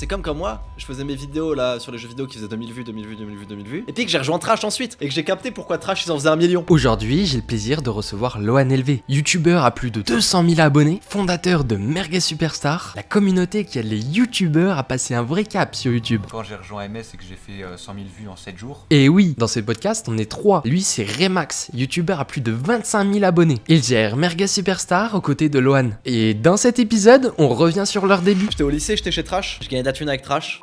C'est comme quand moi, je faisais mes vidéos là sur les jeux vidéo qui faisaient 2000 vues, 2000 vues, 2000 vues, 2000 vues. Et puis que j'ai rejoint Trash ensuite. Et que j'ai capté pourquoi Trash ils en faisaient 1 million. Aujourd'hui, j'ai le plaisir de recevoir Lohan LV, youtubeur à plus de 200 000 abonnés, fondateur de Merguez Superstar, la communauté qui aide les youtubeurs à passer un vrai cap sur YouTube. Quand j'ai rejoint MS et que j'ai fait 100 000 vues en 7 jours. Et oui, dans ce podcast, on est 3. Lui, c'est Remax, youtubeur à plus de 25 000 abonnés. Il gère Merguez Superstar aux côtés de Lohan. Et dans cet épisode, on revient sur leur début. J'étais au lycée, j'étais chez Trash. Je gagnais de la thune avec Trash.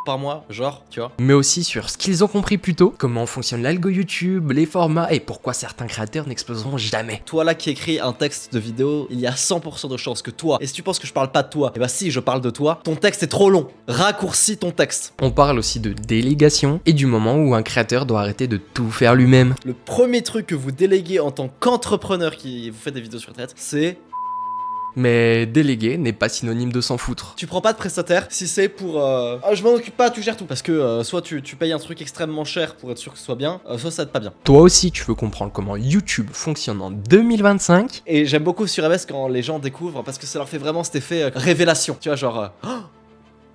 Par mois, genre, tu vois. Mais aussi sur ce qu'ils ont compris plus tôt, comment fonctionne l'algo YouTube, les formats et pourquoi certains créateurs n'exploseront jamais. Toi là qui écris un texte de vidéo, il y a 100% de chances que toi, et si tu penses que je parle pas de toi, et bah si je parle de toi, ton texte est trop long. Raccourcis ton texte. On parle aussi de délégation et du moment où un créateur doit arrêter de tout faire lui-même. Le premier truc que vous déléguez en tant qu'entrepreneur qui vous fait des vidéos sur Internet, c'est... Mais déléguer n'est pas synonyme de s'en foutre. Tu prends pas de prestataire si c'est pour ah, je m'en occupe pas, tu gères tout. Parce que soit tu payes un truc extrêmement cher pour être sûr que ce soit bien, soit ça te pas bien. Toi aussi, tu veux comprendre comment YouTube fonctionne en 2025. Et j'aime beaucoup sur MS quand les gens découvrent parce que ça leur fait vraiment cet effet révélation. Tu vois, genre, oh,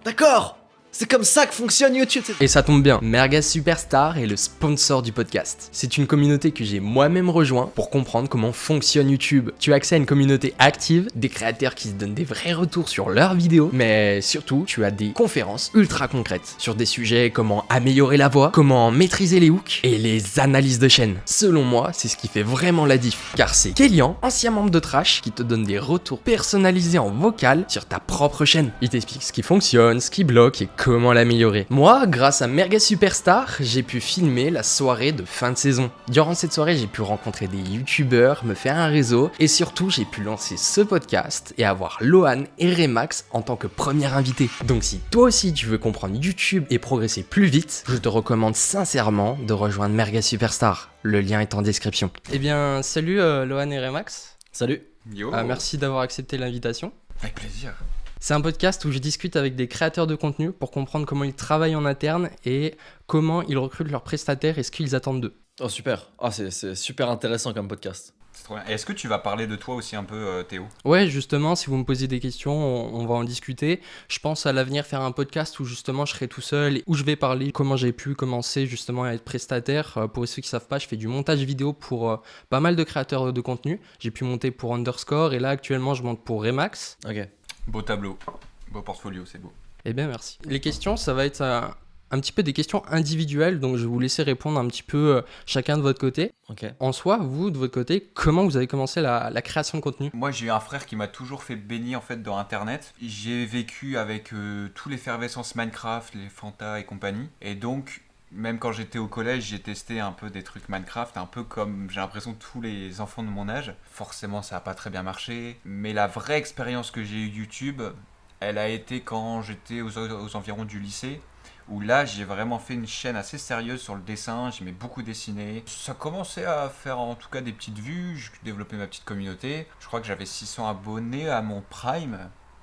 d'accord! C'est comme ça que fonctionne YouTube. Et ça tombe bien, Merguez Superstar est le sponsor du podcast. C'est une communauté que j'ai moi-même rejoint pour comprendre comment fonctionne YouTube. Tu as accès à une communauté active, des créateurs qui se donnent des vrais retours sur leurs vidéos, mais surtout, tu as des conférences ultra concrètes sur des sujets comment améliorer la voix, comment maîtriser les hooks et les analyses de chaîne. Selon moi, c'est ce qui fait vraiment la diff. Car c'est Kélian, ancien membre de Trash, qui te donne des retours personnalisés en vocal sur ta propre chaîne. Il t'explique ce qui fonctionne, ce qui bloque et comment l'améliorer. Moi, grâce à Merguez Superstar, j'ai pu filmer la soirée de fin de saison. Durant cette soirée, j'ai pu rencontrer des youtubeurs, me faire un réseau et surtout, j'ai pu lancer ce podcast et avoir Lohan et Remax en tant que premier invité. Donc si toi aussi tu veux comprendre YouTube et progresser plus vite, je te recommande sincèrement de rejoindre Merguez Superstar. Le lien est en description. Eh bien, salut Lohan et Remax. Salut. Yo. Merci d'avoir accepté l'invitation. Avec plaisir. C'est un podcast où je discute avec des créateurs de contenu pour comprendre comment ils travaillent en interne et comment ils recrutent leurs prestataires et ce qu'ils attendent d'eux. Oh super. Ah c'est super intéressant comme podcast. C'est trop bien. Et est-ce que tu vas parler de toi aussi un peu, Théo? Ouais, justement, si vous me posez des questions, on va en discuter. Je pense à l'avenir faire un podcast où justement je serai tout seul et où je vais parler comment j'ai pu commencer justement à être prestataire. Pour ceux qui savent pas, je fais du montage vidéo pour pas mal de créateurs de contenu. J'ai pu monter pour Underscore et là actuellement je monte pour Remax. Ok. Beau tableau, beau portfolio, c'est beau. Eh bien merci. Les questions, ça va être un petit peu des questions individuelles, donc je vais vous laisser répondre un petit peu chacun de votre côté. Ok. En soi, vous, de votre côté, comment vous avez commencé la création de contenu ? Moi, j'ai eu un frère qui m'a toujours fait baigner en fait dans Internet. J'ai vécu avec toute l'effervescence Minecraft, les Fanta et compagnie. Et donc, même quand j'étais au collège, j'ai testé un peu des trucs Minecraft, un peu comme j'ai l'impression tous les enfants de mon âge. Forcément, ça n'a pas très bien marché. Mais la vraie expérience que j'ai eue YouTube, elle a été quand j'étais aux environs du lycée. Où là, j'ai vraiment fait une chaîne assez sérieuse sur le dessin, j'aimais beaucoup dessiner. Ça commençait à faire en tout cas des petites vues, je développais ma petite communauté. Je crois que j'avais 600 abonnés à mon prime.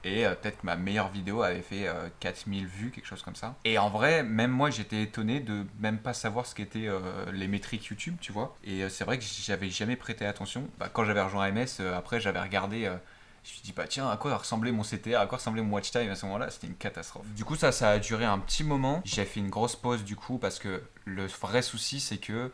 Et peut-être que ma meilleure vidéo avait fait 4000 vues, quelque chose comme ça. Et en vrai, même moi, j'étais étonné de même pas savoir ce qu'étaient les métriques YouTube, tu vois. Et c'est vrai que j'avais jamais prêté attention. Quand j'avais rejoint MS, après, j'avais regardé... je me suis dit, bah tiens, à quoi ressemblait mon CTR, à quoi ressemblait mon watch time à ce moment-là, c'était une catastrophe. Du coup, ça a duré un petit moment. J'ai fait une grosse pause du coup, parce que le vrai souci, c'est que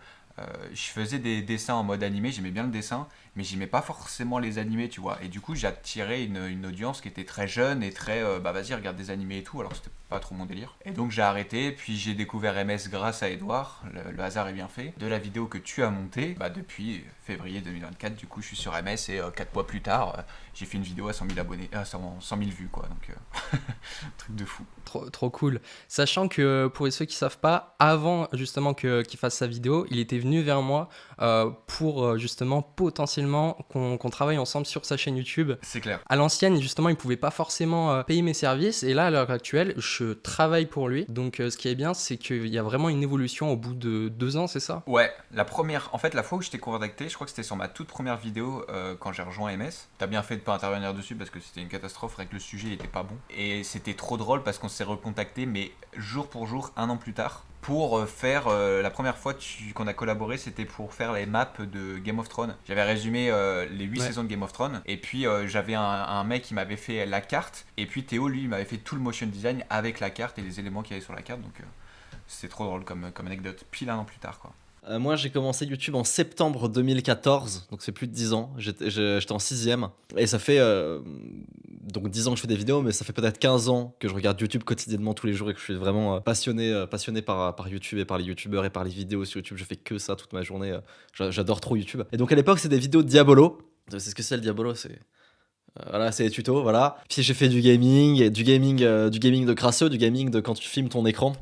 je faisais des dessins en mode animé, j'aimais bien le dessin, mais j'aimais pas forcément les animés, tu vois. Et du coup, j'attirais une audience qui était très jeune et très, bah vas-y, regarde des animés et tout, alors c'était pas trop mon délire. Et donc j'ai arrêté, puis j'ai découvert MS grâce à Edouard, le hasard est bien fait, de la vidéo que tu as montée, bah depuis février 2024, du coup je suis sur MS et 4 mois plus tard, j'ai fait une vidéo à 100 000 abonnés, 100 000 vues quoi, donc truc de fou. Trop cool. Sachant que pour ceux qui savent pas, avant justement qu'il fasse sa vidéo, il était venu vers moi pour justement potentiellement qu'on travaille ensemble sur sa chaîne YouTube. C'est clair. À l'ancienne, justement, il pouvait pas forcément payer mes services et là, à l'heure actuelle, je travaille pour lui. Donc ce qui est bien, c'est qu'il y a vraiment une évolution au bout de 2 ans, c'est ça ? Ouais, la fois où je t'ai contacté, je crois que c'était sur ma toute première vidéo quand j'ai rejoint MS. T'as bien fait de pas intervenir dessus parce que c'était une catastrophe, avec le sujet il était pas bon. Et c'était trop drôle parce qu'on s'est recontacté, mais jour pour jour, 1 an plus tard, pour faire la première fois qu'on a collaboré, c'était pour faire les maps de Game of Thrones. J'avais résumé les 8 saisons de Game of Thrones et puis j'avais un mec qui m'avait fait la carte et puis Théo lui il m'avait fait tout le motion design avec la carte et les éléments qu'il y avait sur la carte, donc c'était trop drôle comme anecdote, pile un an plus tard quoi. Moi, j'ai commencé YouTube en septembre 2014, donc c'est plus de 10 ans. J'étais en 6ème. Et ça fait donc 10 ans que je fais des vidéos, mais ça fait peut-être 15 ans que je regarde YouTube quotidiennement tous les jours et que je suis vraiment passionné par YouTube et par les YouTubeurs et par les vidéos sur YouTube. Je fais que ça toute ma journée. J'adore trop YouTube. Et donc à l'époque, c'est des vidéos de Diabolo. C'est ce que c'est le Diabolo, voilà, c'est les tutos, voilà. Puis j'ai fait du gaming de crasseux, du gaming de quand tu filmes ton écran.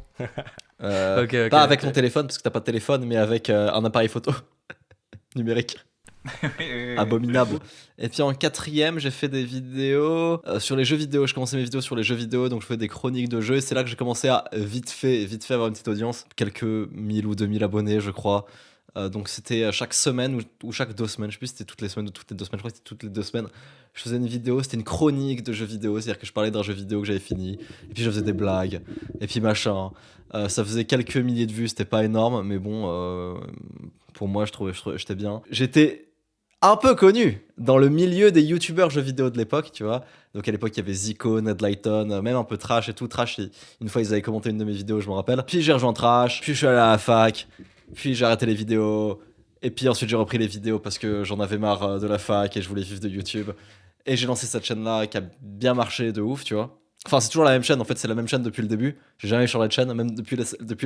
Pas avec ton téléphone parce que t'as pas de téléphone, mais avec un appareil photo numérique. Abominable. Et puis en 4ème, j'ai fait des vidéos sur les jeux vidéo. Je commençais mes vidéos sur les jeux vidéo, donc je faisais des chroniques de jeux. Et c'est là que j'ai commencé à vite fait avoir une petite audience, quelques 1000 ou 2000 abonnés, je crois. Donc c'était chaque semaine ou chaque 2 semaines, je sais plus si c'était toutes les semaines ou toutes les 2 semaines, je crois que c'était toutes les 2 semaines. Je faisais une vidéo, c'était une chronique de jeux vidéo, c'est-à-dire que je parlais d'un jeu vidéo que j'avais fini, et puis je faisais des blagues, et puis machin. Ça faisait quelques milliers de vues, c'était pas énorme, mais bon, pour moi, j'étais bien. J'étais un peu connu dans le milieu des youtubeurs jeux vidéo de l'époque, tu vois. Donc à l'époque, il y avait Zico, Ned Lighton, même un peu Trash et tout. Trash, une fois, ils avaient commenté une de mes vidéos, je me rappelle. Puis j'ai rejoint Trash, puis je suis allé à la fac. Puis j'ai arrêté les vidéos, et puis ensuite j'ai repris les vidéos parce que j'en avais marre de la fac et je voulais vivre de YouTube. Et j'ai lancé cette chaîne-là qui a bien marché de ouf, tu vois. Enfin, c'est toujours la même chaîne, en fait, c'est la même chaîne depuis le début. J'ai jamais changé de chaîne, même depuis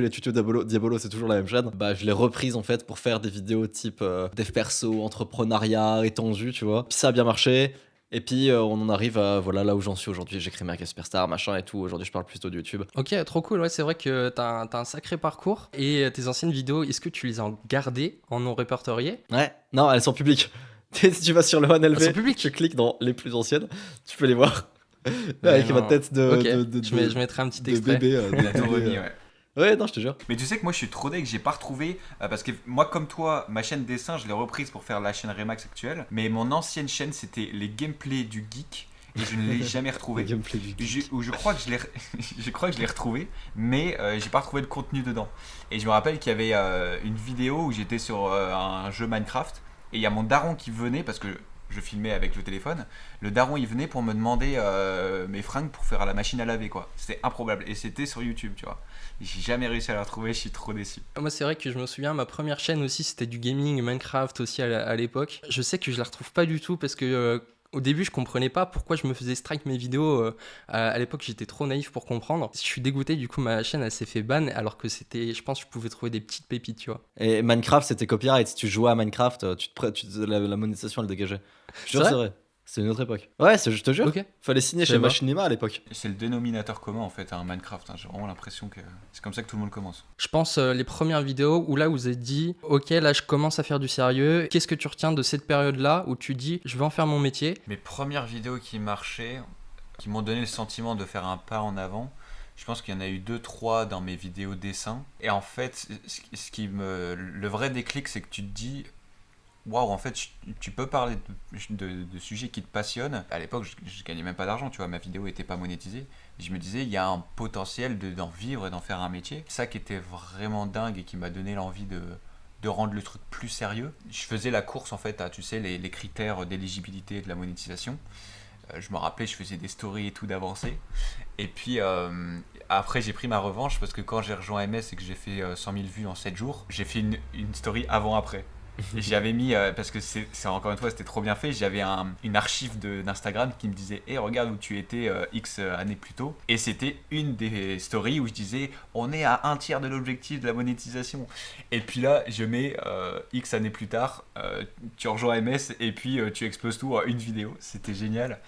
les tutos Diabolo, c'est toujours la même chaîne. Bah, je l'ai reprise en fait pour faire des vidéos type dev perso, entrepreneuriat, étendu, tu vois. Puis ça a bien marché. Et puis on en arrive à voilà, là où j'en suis aujourd'hui. J'ai créé American Superstar, machin et tout. Aujourd'hui, je parle plutôt de YouTube. Ok, trop cool. Ouais, c'est vrai que t'as un sacré parcours. Et tes anciennes vidéos, est-ce que tu les as gardées en non répertoriées? Ouais, non, elles sont publiques. Si tu vas sur le 1LV, Elles sont publiques. tu cliques dans les plus anciennes, tu peux les voir. Mais Avec non. ma tête Ok, de je mettrai un petit de extrait. bébé. Il a tout remis, ouais. Ouais, non, je te jure. Mais tu sais que moi je suis trop deg, j'ai pas retrouvé parce que moi comme toi, ma chaîne dessin, je l'ai reprise pour faire la chaîne Remax actuelle, mais mon ancienne chaîne c'était les gameplays du geek et je ne l'ai jamais retrouvé. Le gameplay du geek. Je crois que je crois que je l'ai retrouvé, mais j'ai pas retrouvé le contenu dedans. Et je me rappelle qu'il y avait une vidéo où j'étais sur un jeu Minecraft et il y a mon daron qui venait parce que je filmais avec le téléphone. Le daron il venait pour me demander mes fringues pour faire à la machine à laver quoi. C'était improbable et c'était sur YouTube, tu vois. J'ai jamais réussi à la retrouver, je suis trop déçu. Moi, c'est vrai que je me souviens, ma première chaîne aussi, c'était du gaming, Minecraft aussi à l'époque. Je sais que je la retrouve pas du tout parce que au début, je comprenais pas pourquoi je me faisais strike mes vidéos. À l'époque, j'étais trop naïf pour comprendre. Je suis dégoûté, du coup, ma chaîne, elle s'est fait ban alors que c'était, je pense, que je pouvais trouver des petites pépites, tu vois. Et Minecraft, c'était copyright. Si tu jouais à Minecraft, la monétisation, elle dégageait. Je te jure, C'est c'est vrai. C'est une autre époque. Ouais, je te jure. Ok. Fallait signer Je chez sais pas. Machinima à l'époque. C'est le dénominateur commun en fait, un Minecraft. J'ai vraiment l'impression que c'est comme ça que tout le monde commence. Je pense les premières vidéos où là, vous êtes dit, ok, là, je commence à faire du sérieux. Qu'est-ce que tu retiens de cette période-là où tu dis, je vais en faire mon métier? Mes premières vidéos qui marchaient, qui m'ont donné le sentiment de faire un pas en avant, je pense qu'il y en a eu 2-3 dans mes vidéos dessins. Et en fait, le vrai déclic, c'est que tu te dis, waouh, en fait, tu peux parler de sujets qui te passionnent. À l'époque, je gagnais même pas d'argent, tu vois, ma vidéo était pas monétisée. Je me disais, il y a un potentiel d'en vivre et d'en faire un métier. Ça qui était vraiment dingue et qui m'a donné l'envie de rendre le truc plus sérieux. Je faisais la course en fait à, tu sais, les critères d'éligibilité et de la monétisation. Je me rappelais, je faisais des stories et tout d'avancée. Et puis après, j'ai pris ma revanche parce que quand j'ai rejoint MS et que j'ai fait 100 000 vues en 7 jours, j'ai fait une story avant-après. Et j'avais mis, parce que c'est encore une fois, c'était trop bien fait, j'avais une archive d'Instagram qui me disait hey, regarde où tu étais X années plus tôt. Et c'était une des stories où je disais on est à 1/3 de l'objectif de la monétisation. Et puis là, je mets X années plus tard, tu rejoins MS et puis tu exploses tout en une vidéo. C'était génial.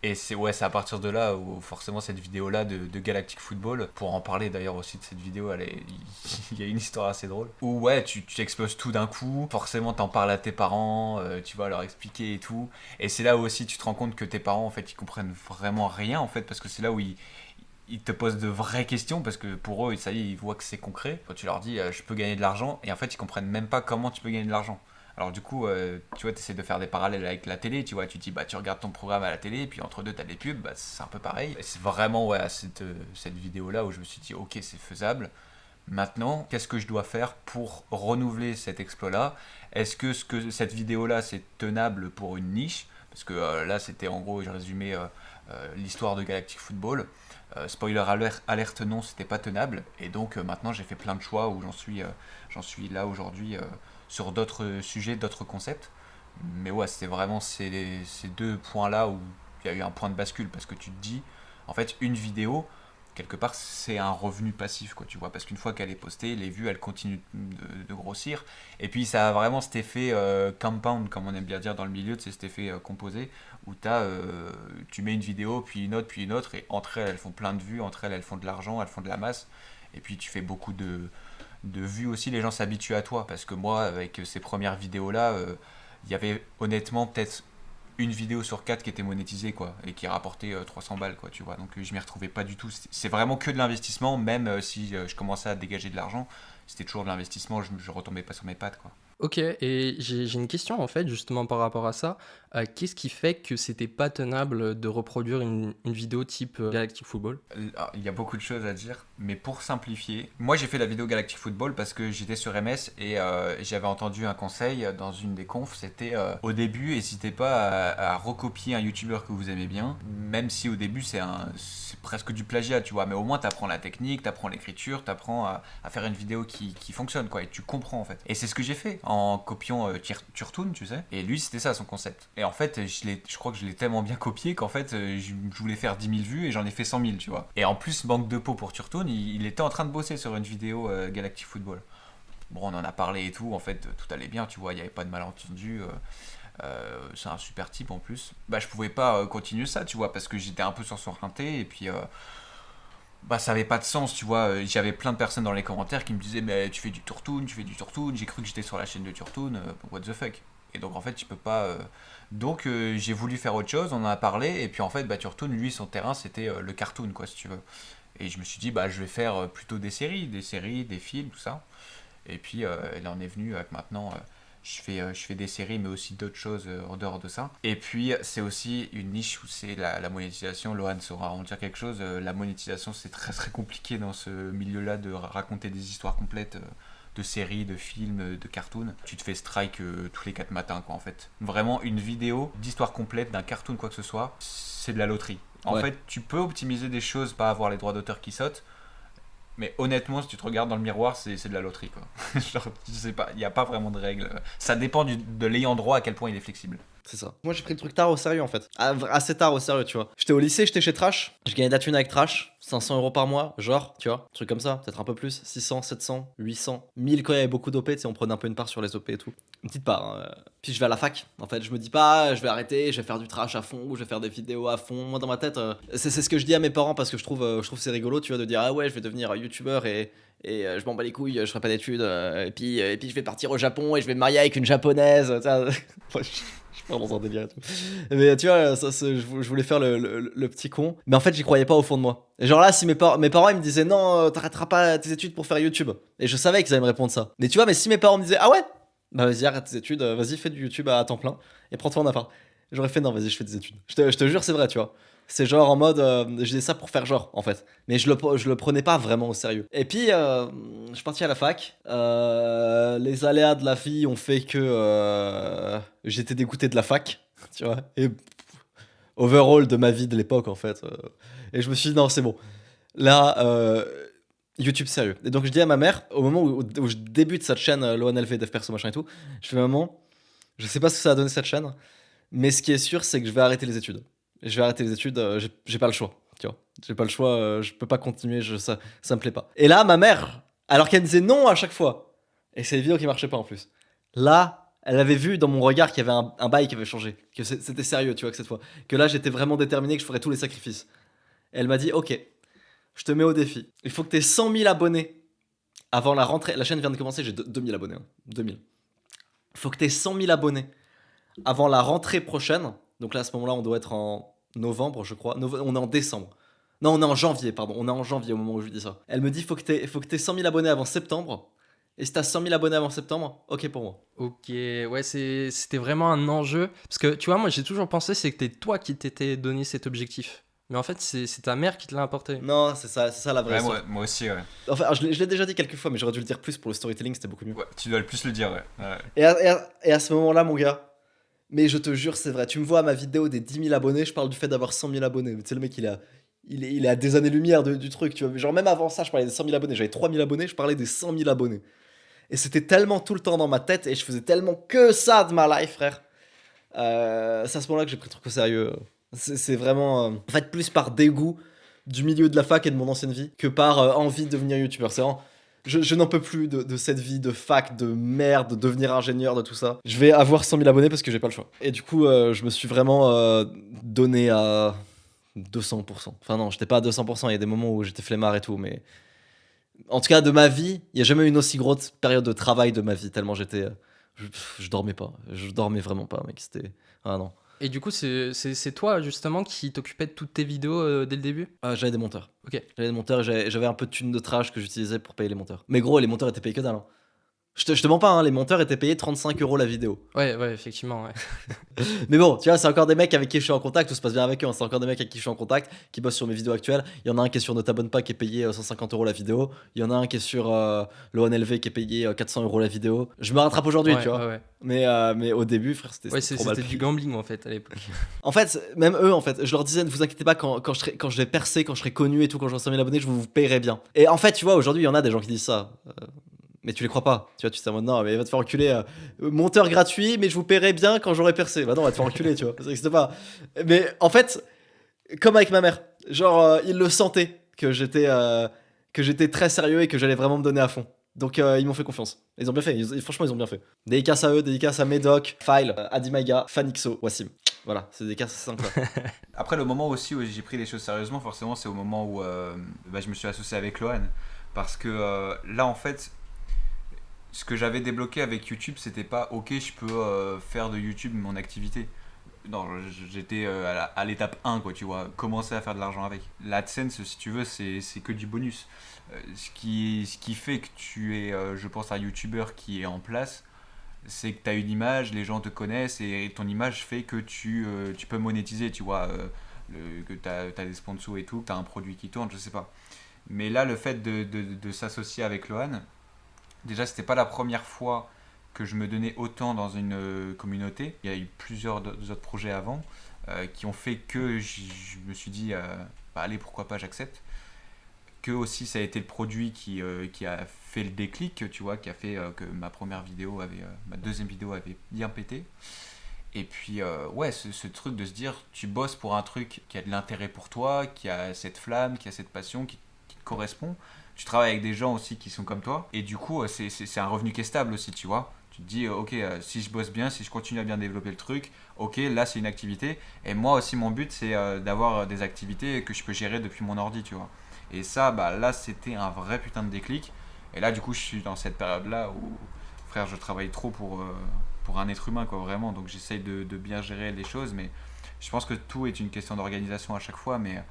Et c'est à partir de là où forcément cette vidéo-là de Galactic Football, pour en parler d'ailleurs aussi de cette vidéo, il y a une histoire assez drôle, où ouais, tu exploses tout d'un coup, forcément t'en parles à tes parents, tu vas leur expliquer et tout, et c'est là où aussi tu te rends compte que tes parents en fait ils comprennent vraiment rien en fait, parce que c'est là où ils te posent de vraies questions, parce que pour eux, ça y est, ils voient que c'est concret. Quand tu leur dis je peux gagner de l'argent, et en fait ils comprennent même pas comment tu peux gagner de l'argent. Alors du coup, tu vois, tu essaies de faire des parallèles avec la télé, tu vois, tu te dis, bah tu regardes ton programme à la télé, et puis entre deux, t'as des pubs, bah c'est un peu pareil. Et c'est vraiment, ouais, cette vidéo-là où je me suis dit, ok, c'est faisable, Maintenant, qu'est-ce que je dois faire pour renouveler cet exploit-là? Est-ce que, cette vidéo-là, c'est tenable pour une niche? Parce que là, c'était en gros, j'ai résumé l'histoire de Galactic Football. Spoiler alerte, non, c'était pas tenable. Et donc maintenant, j'ai fait plein de choix où j'en suis là aujourd'hui sur d'autres sujets, d'autres concepts. Mais ouais, c'était vraiment ces deux points-là où il y a eu un point de bascule. Parce que tu te dis, en fait, une vidéo, quelque part, c'est un revenu passif, quoi, tu vois. Parce qu'une fois qu'elle est postée, les vues, elles continuent de grossir. Et puis, ça a vraiment cet effet compound, comme on aime bien dire dans le milieu, c'est cet effet composé, où tu mets une vidéo, puis une autre, et entre elles, elles font plein de vues, entre elles, elles font de l'argent, elles font de la masse. Et puis, tu fais beaucoup de vues aussi, les gens s'habituent à toi. Parce que moi, avec ces premières vidéos-là, il y avait honnêtement peut-être une vidéo sur 4 qui était monétisée, quoi, et qui rapportait 300 balles, quoi, tu vois. Donc je m'y retrouvais pas du tout. C'est vraiment que de l'investissement, même si je commençais à dégager de l'argent, c'était toujours de l'investissement, je retombais pas sur mes pattes, quoi. Ok, et j'ai une question en fait justement par rapport à ça. Qu'est-ce qui fait que c'était pas tenable de reproduire une vidéo type Galactic Football? Alors, il y a beaucoup de choses à dire, mais pour simplifier, moi j'ai fait la vidéo Galactic Football parce que j'étais sur MS et j'avais entendu un conseil dans une des confs, c'était au début, n'hésitez pas à recopier un youtubeur que vous aimez bien, même si au début c'est presque du plagiat, tu vois, mais au moins t'apprends la technique, t'apprends l'écriture, t'apprends à faire une vidéo qui fonctionne, quoi, et tu comprends en fait. Et c'est ce que j'ai fait en copiant Turtoon, tu sais, et lui c'était ça son concept. Et en fait, je crois que je l'ai tellement bien copié qu'en fait, je voulais faire 10 000 vues et j'en ai fait 100 000, tu vois. Et en plus, manque de peau pour Turtoon, il était en train de bosser sur une vidéo Galactic Football. Bon, on en a parlé et tout, en fait, tout allait bien, tu vois, il n'y avait pas de malentendu. C'est un super type en plus. Bah, je pouvais pas continuer ça, tu vois, parce que j'étais un peu sur son rinté et puis. Bah, ça avait pas de sens, tu vois. J'avais plein de personnes dans les commentaires qui me disaient mais tu fais du Turtoon, j'ai cru que j'étais sur la chaîne de Turtoon, what the fuck. Et donc en fait tu peux pas. Donc j'ai voulu faire autre chose, on en a parlé, et puis en fait bah, Turtoon, lui son terrain c'était le cartoon, quoi, si tu veux. Et je me suis dit bah je vais faire plutôt des séries, des films, tout ça. Et puis elle en est venue avec maintenant. Je fais des séries, mais aussi d'autres choses en dehors de ça. Et puis, c'est aussi une niche où c'est la monétisation. Lohan saura en dire quelque chose. La monétisation, c'est très très compliqué dans ce milieu-là de raconter des histoires complètes de séries, de films, de cartoons. Tu te fais strike tous les 4 matins, quoi, en fait. Vraiment, une vidéo d'histoire complète d'un cartoon, quoi que ce soit, c'est de la loterie. En fait, tu peux optimiser des choses, pas avoir les droits d'auteur qui sautent. Mais honnêtement, si tu te regardes dans le miroir, c'est de la loterie, quoi. Genre, je sais pas, il n'y a pas vraiment de règles. Ça dépend de l'ayant droit à quel point il est flexible. C'est ça. Moi, j'ai pris le truc tard au sérieux, en fait. Assez tard au sérieux, tu vois. J'étais au lycée, j'étais chez Trash. Je gagnais de la thune avec Trash. 500 € par mois, genre, tu vois. Un truc comme ça, peut-être un peu plus. 600, 700, 800, 1000 quand il y avait beaucoup d'OP, tu sais, on prenait un peu une part sur les OP et tout. Une petite part. Hein. Puis je vais à la fac. En fait, je me dis pas, je vais arrêter, je vais faire du trash à fond, ou je vais faire des vidéos à fond. Moi, dans ma tête, c'est ce que je dis à mes parents parce que je trouve c'est rigolo, tu vois, de dire, ah ouais, je vais devenir youtubeur et je m'en bats les couilles, je ferai pas d'études, et puis je vais partir au Japon et je vais me marier avec une japonaise. Je suis pas dans un délire et tout. Mais tu vois, je voulais faire le petit con. Mais en fait, j'y croyais pas au fond de moi. Et genre là, si mes parents ils me disaient non, t'arrêteras pas tes études pour faire YouTube. Et je savais qu'ils allaient me répondre ça. Mais tu vois, mais si mes parents me disaient ah ouais, bah vas-y, arrête tes études, vas-y, fais du YouTube à temps plein et prends-toi en appart. J'aurais fait non, vas-y, je fais des études. Je te jure, c'est vrai, tu vois. C'est genre en mode, je disais ça pour faire genre, en fait. Mais je le prenais pas vraiment au sérieux. Et puis, je suis parti à la fac. Les aléas de la vie ont fait que j'étais dégoûté de la fac, tu vois. Et overall de ma vie de l'époque, en fait. Et je me suis dit, non, c'est bon. Là, YouTube sérieux. Et donc, je dis à ma mère, au moment où je débute cette chaîne, l'ONLV, Dev Perso, machin et tout, je fais, maman, je sais pas ce que ça a donné cette chaîne, mais ce qui est sûr, c'est que je vais arrêter les études. Je vais arrêter les études, j'ai pas le choix, tu vois. J'ai pas le choix, je peux pas continuer, ça me plaît pas. Et là, ma mère, alors qu'elle me disait non à chaque fois, et c'est les vidéos qui marchaient pas en plus, là, elle avait vu dans mon regard qu'il y avait un bail qui avait changé, que c'était sérieux, tu vois, que cette fois. Que là, j'étais vraiment déterminé, que je ferais tous les sacrifices. Et elle m'a dit, ok, je te mets au défi. Il faut que t'aies 100 000 abonnés avant la rentrée. La chaîne vient de commencer, j'ai 2000 abonnés. Hein. 2000. Il faut que t'aies 100 000 abonnés avant la rentrée prochaine. Donc là, à ce moment-là, on doit être en novembre, je crois. On est en décembre. Non, on est en janvier, pardon. On est en janvier au moment où je lui dis ça. Elle me dit, faut que t'aies 100 000 abonnés avant septembre. Et si t'as 100 000 abonnés avant septembre, ok pour moi. Ok, ouais, c'était vraiment un enjeu. Parce que, tu vois, moi, j'ai toujours pensé, c'est que c'était toi qui t'étais donné cet objectif. Mais en fait, c'est ta mère qui te l'a apporté. Non, c'est ça la vraie Ouais, histoire. moi aussi, ouais. Enfin, je l'ai déjà dit quelques fois, mais j'aurais dû le dire plus pour le storytelling, c'était beaucoup mieux. Ouais, tu dois le plus le dire, ouais. Ouais. Et à ce moment-là, mon gars, mais je te jure, c'est vrai, tu me vois à ma vidéo des 10 000 abonnés, je parle du fait d'avoir 100 000 abonnés. Tu sais, le mec, il est à des années-lumière du truc, tu vois. Genre, même avant ça, je parlais des 100 000 abonnés. J'avais 3 000 abonnés, je parlais des 100 000 abonnés. Et c'était tellement tout le temps dans ma tête, et je faisais tellement que ça de ma life, frère. C'est à ce moment-là que j'ai pris le truc au sérieux. C'est vraiment, en fait, plus par dégoût du milieu de la fac et de mon ancienne vie que par envie de devenir youtubeur. C'est vraiment, je n'en peux plus de cette vie de fac, de merde, de devenir ingénieur, de tout ça. Je vais avoir 100 000 abonnés parce que j'ai pas le choix. Et du coup, je me suis vraiment donné à 200%. Enfin non, j'étais pas à 200%, il y a des moments où j'étais flemmard et tout, mais en tout cas de ma vie, il y a jamais eu une aussi grosse période de travail de ma vie, tellement j'étais... je dormais pas, je dormais vraiment pas, mec, c'était... Ah non. Et du coup, c'est toi justement qui t'occupais de toutes tes vidéos dès le début? J'avais des monteurs. Ok. J'avais des monteurs et j'avais un peu de thunes de trash que j'utilisais pour payer les monteurs. Mais gros, les monteurs étaient payés que dalle. Hein. Je te mens pas, hein, les monteurs étaient payés 35 € la vidéo. Ouais, effectivement, ouais. Mais bon, tu vois, c'est encore des mecs avec qui je suis en contact, tout se passe bien avec eux. Hein. C'est encore des mecs avec qui je suis en contact, qui bossent sur mes vidéos actuelles. Il y en a un qui est sur Ne t'abonne pas, qui est payé 150 € la vidéo. Il y en a un qui est sur le OneLV, qui est payé 400 € la vidéo. Je me rattrape aujourd'hui, Ouais, tu vois. ouais. Mais au début, frère, Ouais, c'était trop mal c'était pris. du gambling en fait à l'époque. En fait, même eux, en fait, je leur disais, ne vous inquiétez pas, quand je vais percer, quand je serai connu et tout, quand j'aurai 100 000 abonnés, je vous paierai bien. Et en fait, tu vois, aujourd'hui, il y en a des gens qui disent ça. Mais tu les crois pas. Tu vois, tu te dis en mode non, mais va te faire enculer. Monteur gratuit, mais je vous paierai bien quand j'aurai percé. Bah non, va te faire enculer, tu vois. Ça n'existe pas. Mais en fait, comme avec ma mère, genre, ils le sentaient que j'étais très sérieux et que j'allais vraiment me donner à fond. Donc ils m'ont fait confiance. Ils ont bien fait. Franchement, ils ont bien fait. Dédicace à eux, dédicace à Médoc, File, Adimaiga, Fanixo, Wassim. Voilà, c'est des cas simples. Après, le moment aussi où j'ai pris les choses sérieusement, forcément, c'est au moment où je me suis associé avec Lohan. Parce que là, en fait, ce que j'avais débloqué avec YouTube, c'était pas ok, je peux faire de YouTube mon activité. Non, j'étais à l'étape 1, quoi, tu vois, commencer à faire de l'argent avec. L'AdSense, si tu veux, c'est que du bonus. Ce qui fait que tu es, je pense, un YouTuber qui est en place, c'est que tu as une image, les gens te connaissent et ton image fait que tu peux monétiser, tu vois, que tu as des sponsors et tout, que tu as un produit qui tourne, je sais pas. Mais là, le fait de s'associer avec Lohan, déjà, c'était pas la première fois que je me donnais autant dans une communauté. Il y a eu plusieurs autres projets avant qui ont fait que je me suis dit, allez, pourquoi pas, j'accepte. Que aussi, ça a été le produit qui a fait le déclic, tu vois, qui a fait que ma deuxième vidéo avait bien pété. Et puis, ce truc de se dire, tu bosses pour un truc qui a de l'intérêt pour toi, qui a cette flamme, qui a cette passion, qui te correspond. Tu travailles avec des gens aussi qui sont comme toi. Et du coup, c'est un revenu qui est stable aussi, tu vois. Tu te dis, ok, si je bosse bien, si je continue à bien développer le truc, ok, là, c'est une activité. Et moi aussi, mon but, c'est d'avoir des activités que je peux gérer depuis mon ordi, tu vois. Et ça, là, c'était un vrai putain de déclic. Et là, du coup, je suis dans cette période-là où, frère, je travaille trop pour un être humain, quoi, vraiment. Donc, j'essaye de bien gérer les choses. Mais je pense que tout est une question d'organisation à chaque fois. Mais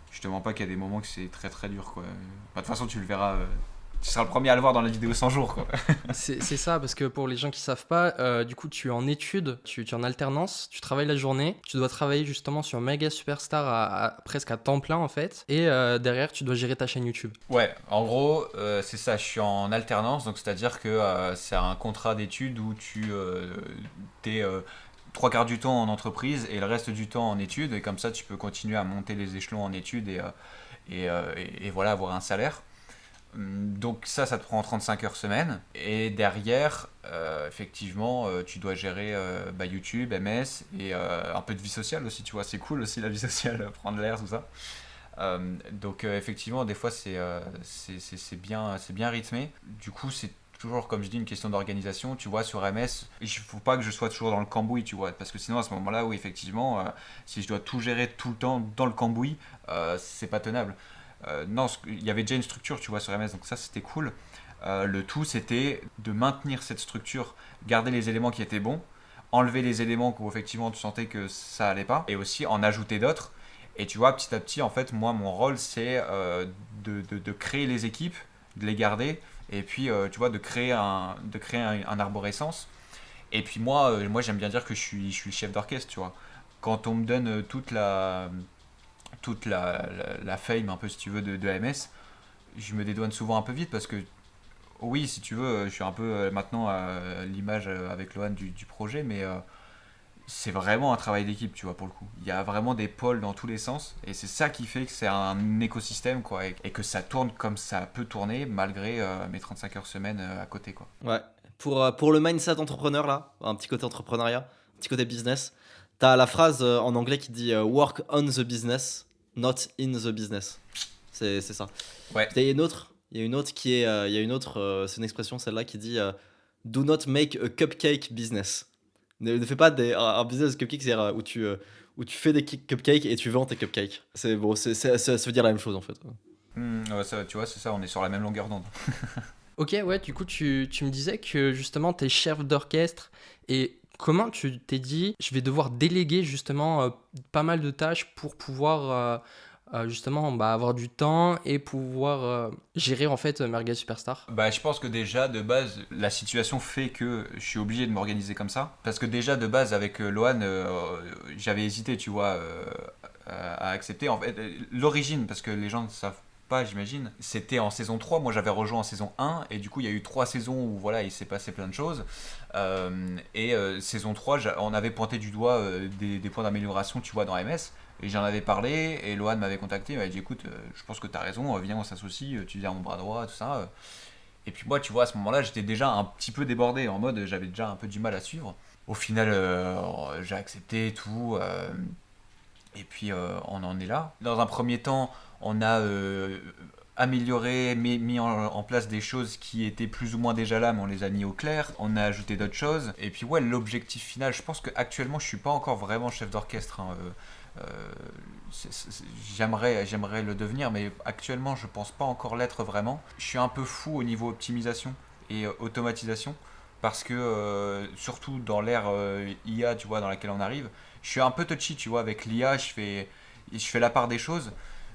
je te mens pas qu'il y a des moments que c'est très très dur, quoi. De toute façon, tu le verras. Tu seras le premier à le voir dans la vidéo 100 jours, quoi. C'est ça, parce que pour les gens qui savent pas, du coup, tu es en études, tu es en alternance, tu travailles la journée, tu dois travailler justement sur Mega Superstar presque à temps plein en fait, et derrière, tu dois gérer ta chaîne YouTube. Ouais, en gros, c'est ça, je suis en alternance, donc c'est-à-dire que c'est un contrat d'études où tu t'es 3/4 du temps en entreprise et le reste du temps en études, et comme ça, tu peux continuer à monter les échelons en études et voilà, avoir un salaire. Donc ça te prend 35 heures semaine. Et derrière, effectivement, tu dois gérer YouTube, MS et un peu de vie sociale aussi, tu vois. C'est cool aussi la vie sociale, prendre l'air, tout ça. Donc effectivement, des fois, c'est bien rythmé. Du coup, c'est toujours, comme je dis, une question d'organisation. Tu vois, sur MS, il ne faut pas que je sois toujours dans le cambouis, tu vois. Parce que sinon, à ce moment-là, oui, effectivement, si je dois tout gérer tout le temps dans le cambouis, c'est pas tenable. Non, il y avait déjà une structure, tu vois, sur MS, donc ça c'était cool. Le tout c'était de maintenir cette structure, garder les éléments qui étaient bons, enlever les éléments où effectivement tu sentais que ça allait pas, et aussi en ajouter d'autres. Et tu vois, petit à petit, en fait, moi mon rôle c'est de créer les équipes, de les garder, et puis tu vois, de créer un arborescence. Et puis moi j'aime bien dire que je suis le chef d'orchestre, tu vois. Quand on me donne toute la toute la fame, un peu si tu veux, de AMS, je me dédouane souvent un peu vite parce que, oui, si tu veux, je suis un peu maintenant à l'image avec Lohan du projet, mais c'est vraiment un travail d'équipe, tu vois, pour le coup. Il y a vraiment des pôles dans tous les sens, et c'est ça qui fait que c'est un écosystème, quoi, et que ça tourne comme ça peut tourner, malgré mes 35 heures semaine à côté, quoi. Ouais. Pour le mindset entrepreneur, là, un petit côté entrepreneuriat, un petit côté business, t'as la phrase en anglais qui dit work on the business, not in the business. C'est ça. Ouais. Il y a une autre qui est, il y a une autre, c'est une expression celle-là qui dit do not make a cupcake business. Ne fais pas un business de cupcake, c'est-à-dire où tu fais des cupcakes et tu vends tes cupcakes. C'est bon, ça veut dire la même chose en fait. Ouais, ça, tu vois, c'est ça, on est sur la même longueur d'onde. Ok, ouais, du coup, tu me disais que justement, tu es chef d'orchestre et comment tu t'es dit, je vais devoir déléguer justement pas mal de tâches pour pouvoir justement avoir du temps et pouvoir gérer en fait Merguez Superstar? Bah, je pense que déjà, de base, la situation fait que je suis obligé de m'organiser comme ça. Parce que déjà, de base, avec Lohan, j'avais hésité, tu vois, à accepter. En fait, l'origine, parce que les gens ne savent pas, j'imagine, c'était en saison 3. Moi, j'avais rejoint en saison 1. Et du coup, il y a eu 3 saisons où, voilà, il s'est passé plein de choses. Saison 3, on avait pointé du doigt des points d'amélioration, tu vois, dans MS. Et j'en avais parlé, et Lohan m'avait contacté, il m'avait dit écoute, je pense que t'as raison, viens, on s'associe, tu deviens mon bras droit, tout ça. Et puis moi, tu vois, à ce moment-là, j'étais déjà un petit peu débordé, en mode j'avais déjà un peu du mal à suivre. Au final, j'ai accepté tout, et puis on en est là. Dans un premier temps, on a amélioré, mis en place des choses qui étaient plus ou moins déjà là, mais on les a mis au clair. On a ajouté d'autres choses. Et puis ouais, l'objectif final, je pense qu'actuellement, je suis pas encore vraiment chef d'orchestre, hein. J'aimerais le devenir, mais actuellement je pense pas encore l'être vraiment. Je suis un peu fou au niveau optimisation et automatisation parce que surtout dans l'ère IA, tu vois, dans laquelle on arrive, je suis un peu touchy, tu vois, avec l'IA, je fais la part des choses.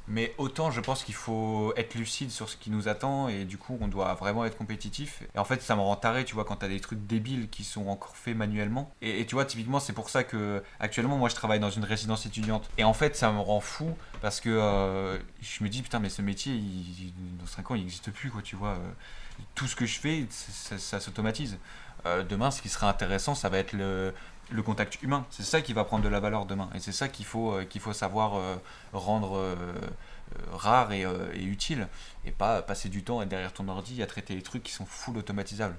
Mais autant je pense qu'il faut être lucide sur ce qui nous attend et du coup on doit vraiment être compétitif. Et en fait ça me rend taré, tu vois, quand t'as des trucs débiles qui sont encore faits manuellement. Et tu vois, typiquement c'est pour ça que actuellement moi je travaille dans une résidence étudiante. Et en fait ça me rend fou parce que je me dis putain mais ce métier dans 5 ans il n'existe plus, quoi, tu vois. Tout ce que je fais ça s'automatise. Demain ce qui sera intéressant ça va être le contact humain. C'est ça qui va prendre de la valeur demain. Et c'est ça qu'il faut savoir rendre rare et utile. Et pas passer du temps derrière ton ordi à traiter les trucs qui sont full automatisables.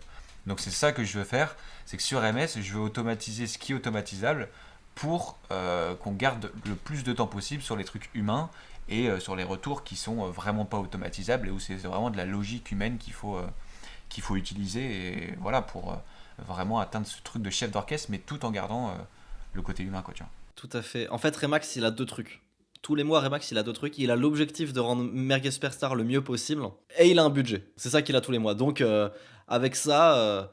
Donc c'est ça que je veux faire. C'est que sur MS, je veux automatiser ce qui est automatisable pour qu'on garde le plus de temps possible sur les trucs humains et sur les retours qui sont vraiment pas automatisables et où c'est vraiment de la logique humaine qu'il faut utiliser. Et voilà, pour vraiment atteindre ce truc de chef d'orchestre, mais tout en gardant le côté humain, quoi, tu vois. Tout à fait. En fait, Remax, il a deux trucs. Tous les mois, Remax, il a deux trucs. Il a l'objectif de rendre Merguez Superstar le mieux possible. Et il a un budget. C'est ça qu'il a tous les mois. Donc, avec ça,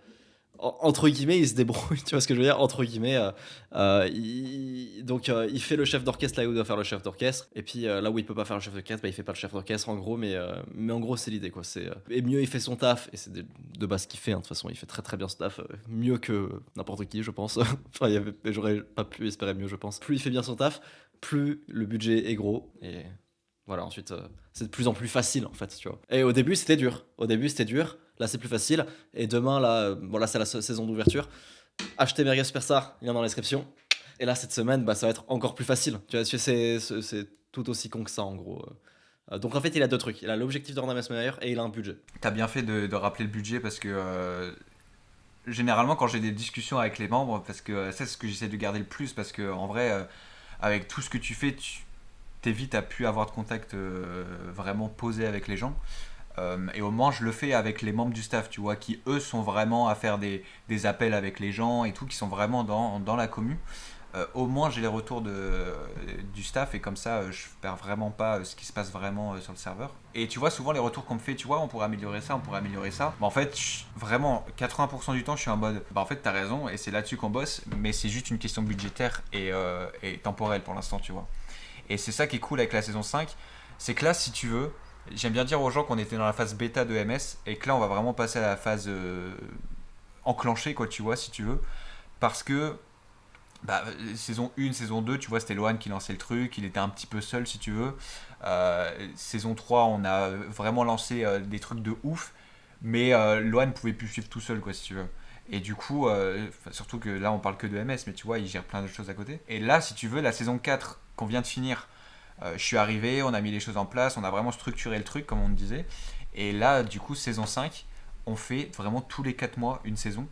entre guillemets, il se débrouille. Tu vois ce que je veux dire? Entre guillemets. Il fait le chef d'orchestre là où il doit faire le chef d'orchestre. Et puis là où il peut pas faire le chef d'orchestre, il fait pas le chef d'orchestre en gros. Mais en gros, c'est l'idée, quoi. Et mieux il fait son taf. Et c'est de base ce qu'il fait, hein. De toute façon, il fait très très bien son taf. Mieux que n'importe qui, je pense. Enfin, j'aurais pas pu espérer mieux, je pense. Plus il fait bien son taf, plus le budget est gros. Et voilà, ensuite, c'est de plus en plus facile, en fait, tu vois. Et au début, c'était dur. Là, c'est plus facile. Et demain, là, là c'est la saison d'ouverture. Achetez Merguez Superstar, il y en a dans la description. Et là, cette semaine, ça va être encore plus facile. Tu vois, c'est tout aussi con que ça, en gros. Donc, en fait, il a deux trucs. Il a l'objectif de rendre MS meilleur et il a un budget. T'as bien fait de rappeler le budget parce que généralement, quand j'ai des discussions avec les membres, parce que c'est ce que j'essaie de garder le plus, parce que en vrai, avec tout ce que tu fais, tu t'évites à plus avoir de contact vraiment posé avec les gens. Et au moins je le fais avec les membres du staff, tu vois, qui eux sont vraiment à faire des appels avec les gens et tout, qui sont vraiment dans la commu. Au moins j'ai les retours du staff et comme ça je perds vraiment pas ce qui se passe vraiment sur le serveur. Et tu vois, souvent les retours qu'on me fait, tu vois, on pourrait améliorer ça. Mais en fait, vraiment 80% du temps je suis en mode, en fait t'as raison et c'est là-dessus qu'on bosse, mais c'est juste une question budgétaire et temporelle pour l'instant, tu vois. Et c'est ça qui est cool avec la saison 5, c'est que là, si tu veux, j'aime bien dire aux gens qu'on était dans la phase bêta de MS et que là, on va vraiment passer à la phase enclenchée, quoi, tu vois, si tu veux. Parce que Bah, saison 1, saison 2, tu vois, c'était Lohan qui lançait le truc, il était un petit peu seul si tu veux. Saison 3, on a vraiment lancé des trucs de ouf, mais Lohan pouvait plus suivre tout seul, quoi, si tu veux. Et du coup, surtout que là, on parle que de MS, mais tu vois, il gère plein de choses à côté. Et là, si tu veux, la saison 4 qu'on vient de finir, je suis arrivé, on a mis les choses en place, on a vraiment structuré le truc, comme on disait. Et là, du coup, saison 5, on fait vraiment tous les 4 mois une saison.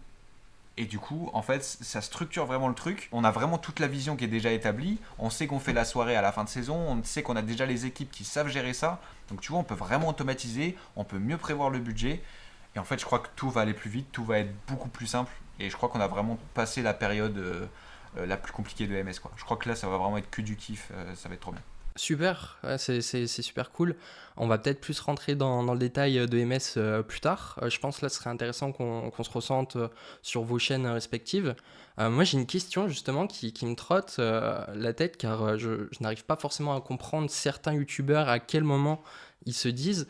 Et du coup, en fait, ça structure vraiment le truc. On a vraiment toute la vision qui est déjà établie. On sait qu'on fait la soirée à la fin de saison. On sait qu'on a déjà les équipes qui savent gérer ça. Donc tu vois, on peut vraiment automatiser. On peut mieux prévoir le budget. Et en fait, je crois que tout va aller plus vite. Tout va être beaucoup plus simple. Et je crois qu'on a vraiment passé la période la plus compliquée de MS, quoi. Je crois que là, ça va vraiment être que du kiff. Ça va être trop bien. Super, ouais, c'est super cool. On va peut-être plus rentrer dans le détail de MS plus tard. Je pense là ce serait intéressant qu'on se ressente sur vos chaînes respectives. Moi j'ai une question justement qui me trotte la tête car je n'arrive pas forcément à comprendre certains youtubeurs à quel moment ils se disent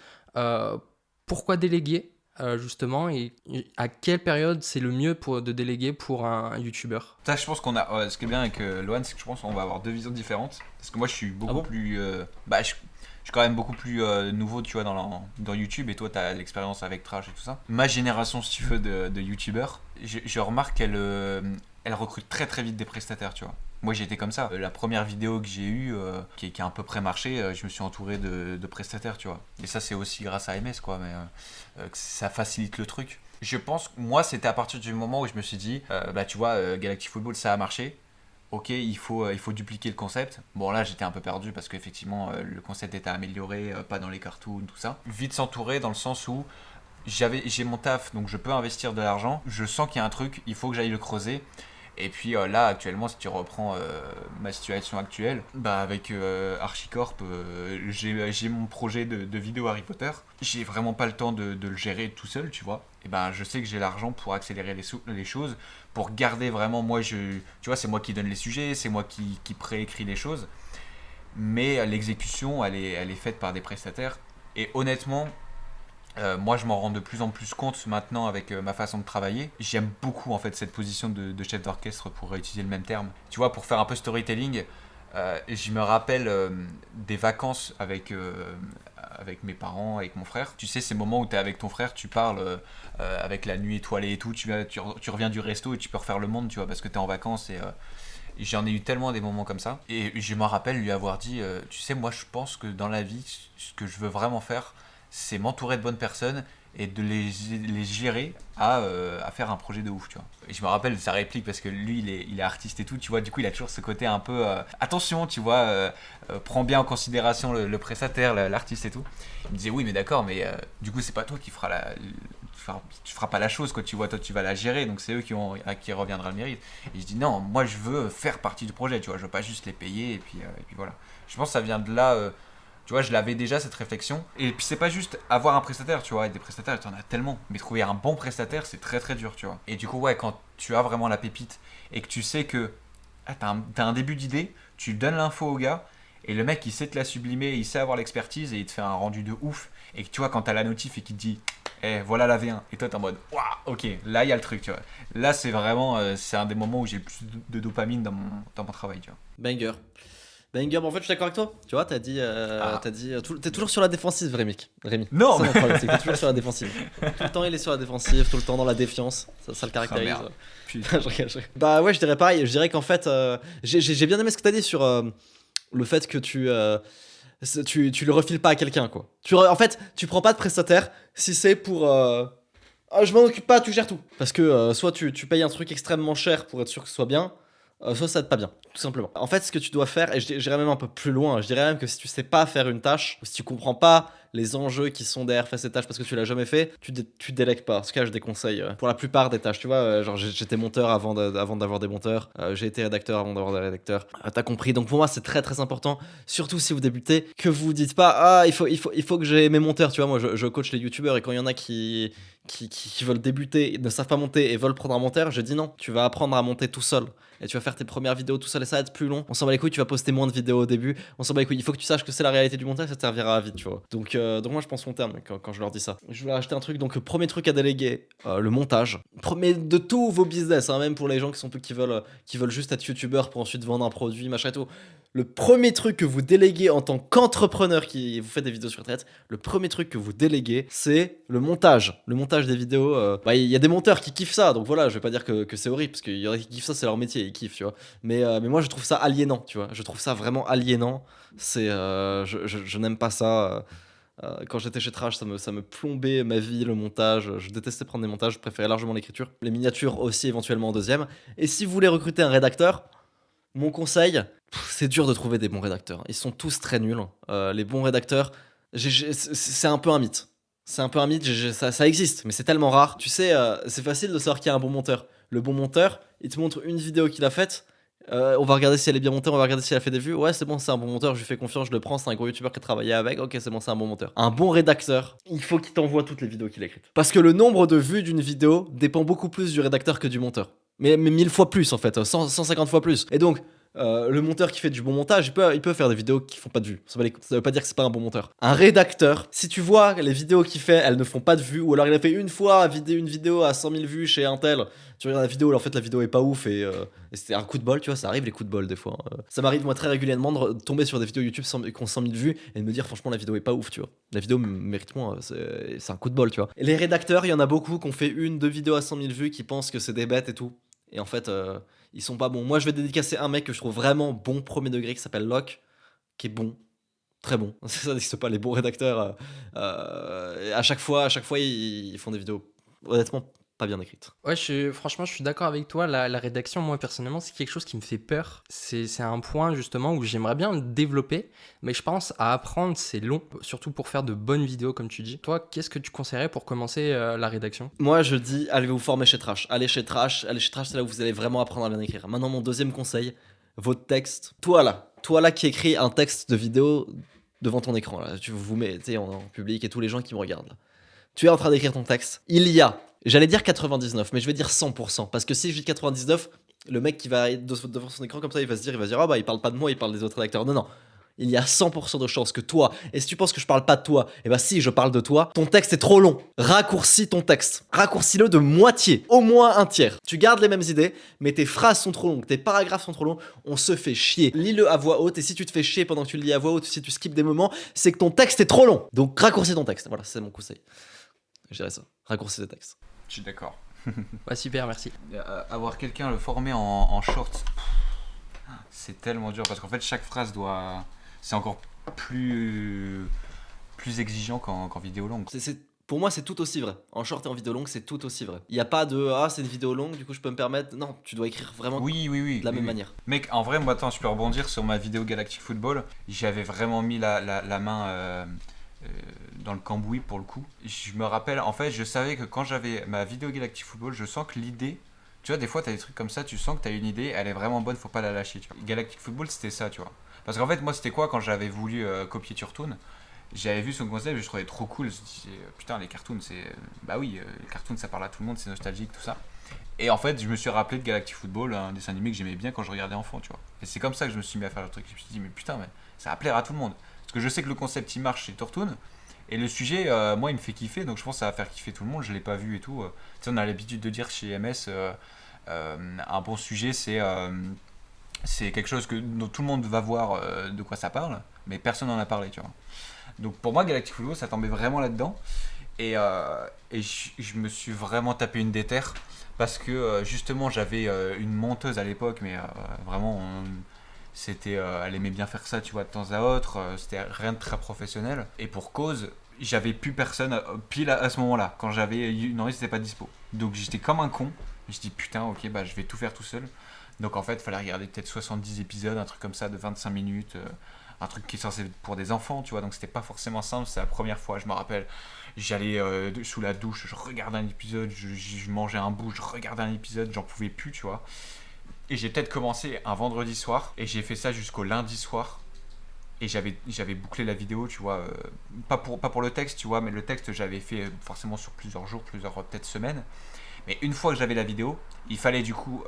pourquoi déléguer justement et à quelle période c'est le mieux de déléguer pour un youtubeur. Ça, je pense qu'on a. Ce qui est bien avec Lohan, c'est que je pense qu'on va avoir deux visions différentes. Parce que moi, je suis beaucoup plus. Je suis quand même beaucoup plus nouveau, tu vois, dans YouTube. Et toi, tu as l'expérience avec Trash et tout ça. Ma génération, si tu veux, de YouTubeurs, je remarque elle recrute très très vite des prestataires, tu vois. Moi, j'ai été comme ça. La première vidéo que j'ai eue, qui a à peu près marché, je me suis entouré de prestataires, tu vois. Et ça, c'est aussi grâce à MS, quoi. Mais que ça facilite le truc. Je pense que moi, c'était à partir du moment où je me suis dit, tu vois, Galactic Football, ça a marché. Ok, il faut dupliquer le concept. Bon, là, j'étais un peu perdu parce qu'effectivement, le concept était amélioré, pas dans les cartoons, tout ça. Vite s'entourer dans le sens où j'ai mon taf, donc je peux investir de l'argent. Je sens qu'il y a un truc, il faut que j'aille le creuser. Et puis là, actuellement, si tu reprends ma situation actuelle, avec Archicorp, j'ai mon projet de vidéo Harry Potter. J'ai vraiment pas le temps de le gérer tout seul, tu vois. Et je sais que j'ai l'argent pour accélérer les choses, pour garder vraiment, tu vois, c'est moi qui donne les sujets, c'est moi qui préécris les choses. Mais l'exécution, elle est faite par des prestataires. Et honnêtement, moi, je m'en rends de plus en plus compte maintenant avec ma façon de travailler. J'aime beaucoup en fait cette position de chef d'orchestre, pour utiliser le même terme. Tu vois, pour faire un peu storytelling, je me rappelle des vacances avec mes parents, avec mon frère. Tu sais, ces moments où tu es avec ton frère, tu parles avec la nuit étoilée et tout. Tu reviens du resto et tu peux refaire le monde, tu vois, parce que tu es en vacances. Et j'en ai eu tellement des moments comme ça. Et je me rappelle lui avoir dit, tu sais, moi je pense que dans la vie, ce que je veux vraiment faire, c'est m'entourer de bonnes personnes et de les gérer à faire un projet de ouf, tu vois. Et je me rappelle de sa réplique parce que lui, il est artiste et tout, tu vois, du coup, il a toujours ce côté un peu attention, tu vois, prends bien en considération le prestataire, l'artiste et tout. Il me disait, oui, mais d'accord, mais du coup, c'est pas toi qui tu feras pas la chose, quoi, tu vois, toi, tu vas la gérer, donc c'est eux à qui reviendra le mérite. Et je dis, non, moi, je veux faire partie du projet, tu vois, je veux pas juste les payer, et puis voilà. Je pense que ça vient de là. Tu vois, je l'avais déjà cette réflexion. Et puis c'est pas juste avoir un prestataire, tu vois. Et des prestataires, tu en as tellement. Mais trouver un bon prestataire, c'est très très dur, tu vois. Et du coup, ouais, quand tu as vraiment la pépite et que tu sais que t'as un début d'idée, tu donnes l'info au gars et le mec il sait te la sublimer, il sait avoir l'expertise et il te fait un rendu de ouf. Et que tu vois, quand t'as la notif et qu'il te dit, voilà la V1. Et toi t'es en mode, waouh, ok, là il y a le truc, tu vois. Là c'est vraiment, c'est un des moments où j'ai le plus de dopamine dans mon travail, tu vois. Banger. Banger, en fait, je suis d'accord avec toi. Tu vois, t'as dit t'es toujours sur la défensive, Rémi. Non, c'est mon problème, c'est que t'es toujours sur la défensive. Tout le temps, il est sur la défensive, tout le temps dans la défiance. Ça le caractérise. merde. Putain. Je rigole. Bah ouais, je dirais pareil. Je dirais qu'en fait, j'ai bien aimé ce que t'as dit sur le fait que tu le refiles pas à quelqu'un, quoi. En fait, tu prends pas de prestataire si c'est pour je m'en occupe pas, tu gères tout. Parce que soit tu payes un truc extrêmement cher pour être sûr que ce soit bien. Soit ça va être pas bien, tout simplement. En fait, ce que tu dois faire, et j'irais même un peu plus loin, je dirais même que si tu sais pas faire une tâche, ou si tu comprends pas les enjeux qui sont derrière faire cette tâche parce que tu l'as jamais fait, tu délègues pas. En tout cas, je déconseille pour la plupart des tâches. Tu vois, genre j'étais monteur avant d'avoir des monteurs, j'ai été rédacteur avant d'avoir des rédacteurs. T'as compris. Donc pour moi, c'est très très important, surtout si vous débutez, que vous dites pas il faut que j'ai mes monteurs. Tu vois, moi je coach les youtubeurs et quand il y en a qui veulent débuter, ne savent pas monter et veulent prendre un monteur, je dis non, tu vas apprendre à monter tout seul. Et tu vas faire tes premières vidéos tout seul et ça va être plus long. On s'en bat les couilles, tu vas poster moins de vidéos au début. On s'en bat les couilles. Il faut que tu saches que c'est la réalité du montage, ça te servira à vite, tu vois. Donc donc moi je pense long terme quand je leur dis ça. Je voulais rajouter un truc, donc premier truc à déléguer, le montage. Premier de tous vos business, hein, même pour les gens qui veulent juste être youtubeurs pour ensuite vendre un produit, machin et tout. Le premier truc que vous déléguez en tant qu'entrepreneur qui vous fait des vidéos sur Internet, le premier truc que vous déléguez, c'est le montage. Le montage des vidéos. Il y a des monteurs qui kiffent ça, donc voilà, je vais pas dire que c'est horrible, parce qu'il y en a qui kiffent ça, c'est leur métier, ils kiffent, tu vois. Mais moi, je trouve ça aliénant, tu vois. Je trouve ça vraiment aliénant. Je n'aime pas ça. Quand j'étais chez Trash, ça me plombait ma vie, le montage. Je détestais prendre des montages, je préférais largement l'écriture. Les miniatures aussi, éventuellement en deuxième. Et si vous voulez recruter un rédacteur, mon conseil, c'est dur de trouver des bons rédacteurs. Ils sont tous très nuls. Les bons rédacteurs, c'est un peu un mythe. C'est un peu un mythe, ça existe, mais c'est tellement rare. Tu sais, c'est facile de savoir qu'il y a un bon monteur. Le bon monteur, il te montre une vidéo qu'il a faite. On va regarder si elle est bien montée, on va regarder si elle a fait des vues. Ouais, c'est bon, c'est un bon monteur, je lui fais confiance, je le prends, c'est un gros youtubeur qui a travaillé avec. Ok, c'est bon, c'est un bon monteur. Un bon rédacteur, il faut qu'il t'envoie toutes les vidéos qu'il a écrites. Parce que le nombre de vues d'une vidéo dépend beaucoup plus du rédacteur que du monteur. Mais 1000 fois plus en fait, 150 fois plus. Et donc, le monteur qui fait du bon montage, il peut faire des vidéos qui font pas de vues. Ça veut pas dire que c'est pas un bon monteur. Un rédacteur, si tu vois les vidéos qu'il fait, elles ne font pas de vues, ou alors il a fait une fois une vidéo à 100 000 vues chez un tel, tu regardes la vidéo, en fait la vidéo est pas ouf et c'était un coup de bol, tu vois, ça arrive les coups de bol des fois. Ça m'arrive moi très régulièrement de tomber sur des vidéos YouTube qui ont 100 000 vues et de me dire franchement la vidéo est pas ouf, tu vois. La vidéo mérite moins, c'est un coup de bol, tu vois. Et les rédacteurs, il y en a beaucoup qui ont fait 1-2 vidéos à 100 000 vues qui pensent que c'est des bêtes et tout. Et en fait, ils sont pas bons. Moi, je vais dédicacer un mec que je trouve vraiment bon, premier degré, qui s'appelle Locke, qui est bon, très bon. Ça n'existe pas, les bons rédacteurs. À chaque fois, ils font des vidéos, honnêtement, pas bien écrites. Ouais, franchement, je suis d'accord avec toi. La rédaction, moi, personnellement, c'est quelque chose qui me fait peur. C'est un point, justement, où j'aimerais bien le développer, mais je pense à apprendre, c'est long, surtout pour faire de bonnes vidéos, comme tu dis. Toi, qu'est-ce que tu conseillerais pour commencer la rédaction ? Moi, je dis, allez vous former chez Trash. Allez chez Trash, c'est là où vous allez vraiment apprendre à bien écrire. Maintenant, mon deuxième conseil, votre texte. Toi là qui écris un texte de vidéo devant ton écran, là, tu vous mets en public et tous les gens qui me regardent. Là. Tu es en train d'écrire ton texte. Il y a, j'allais dire 99, mais je vais dire 100%. Parce que si je dis 99, le mec qui va être devant son écran comme ça, il va se dire, ah bah il parle pas de moi, il parle des autres rédacteurs. Non. Il y a 100% de chances que toi, et si tu penses que je parle pas de toi, et bah si je parle de toi, ton texte est trop long. Raccourcis ton texte. Raccourcis-le de moitié, au moins un tiers. Tu gardes les mêmes idées, mais tes phrases sont trop longues, tes paragraphes sont trop longs, on se fait chier. Lis-le à voix haute, et si tu te fais chier pendant que tu le lis à voix haute, si tu skippes des moments, c'est que ton texte est trop long. Donc raccourcis ton texte. Voilà, c'est mon conseil. Je dirais ça. Raccourcis tes textes. Je suis d'accord. Ouais, super, merci. Avoir quelqu'un le former en short, c'est tellement dur parce qu'en fait chaque phrase doit... C'est encore plus exigeant qu'en vidéo longue. Pour moi, c'est tout aussi vrai. En short et en vidéo longue, c'est tout aussi vrai. Il n'y a pas de c'est une vidéo longue, du coup je peux me permettre. Non, tu dois écrire vraiment oui, de la même manière. Mec, en vrai, moi, attends, je peux rebondir sur ma vidéo Galactic Football. J'avais vraiment mis la main dans le cambouis pour le coup. Je me rappelle, en fait, je savais que quand j'avais ma vidéo Galactic Football, je sens que l'idée. Tu vois, des fois, t'as des trucs comme ça, tu sens que t'as une idée, elle est vraiment bonne, faut pas la lâcher. Tu vois. Galactic Football, c'était ça, tu vois. Parce qu'en fait, moi, c'était quoi quand j'avais voulu copier Turtoon ? J'avais vu son concept, je trouvais trop cool. Je me disais, putain, les cartoons, c'est. Bah oui, les cartoons, ça parle à tout le monde, c'est nostalgique, tout ça. Et en fait, je me suis rappelé de Galactic Football, un dessin animé que j'aimais bien quand je regardais enfant, tu vois. Et c'est comme ça que je me suis mis à faire le truc. Je me suis dit, mais putain, mais ça va plaire à tout le monde. Parce que je sais que le concept, il marche chez Turtoon. Et le sujet, moi, il me fait kiffer, donc je pense que ça va faire kiffer tout le monde. Je l'ai pas vu et tout. Tu sais, on a l'habitude de dire chez MS, un bon sujet, c'est quelque chose dont tout le monde va voir de quoi ça parle, mais personne n'en a parlé, tu vois. Donc pour moi, Galactic Football, ça tombait vraiment là-dedans. Et je me suis vraiment tapé une déterre parce que justement, j'avais une monteuse à l'époque, mais vraiment, elle aimait bien faire ça, tu vois, de temps à autre. C'était rien de très professionnel. Et pour cause, j'avais plus personne pile à ce moment-là. Quand j'avais une enregistrement, c'était pas dispo. Donc j'étais comme un con. Je me suis dit, putain, ok, bah je vais tout faire tout seul. Donc en fait, il fallait regarder peut-être 70 épisodes, un truc comme ça de 25 minutes, un truc qui est censé être pour des enfants, tu vois, donc c'était pas forcément simple, c'est la première fois, je me rappelle, j'allais sous la douche, je regardais un épisode, je mangeais un bout, je regardais un épisode, j'en pouvais plus, tu vois. Et j'ai peut-être commencé un vendredi soir, et j'ai fait ça jusqu'au lundi soir, et j'avais bouclé la vidéo, tu vois, pas pour le texte, tu vois, mais le texte j'avais fait forcément sur plusieurs jours, peut-être semaines. Mais une fois que j'avais la vidéo, il fallait du coup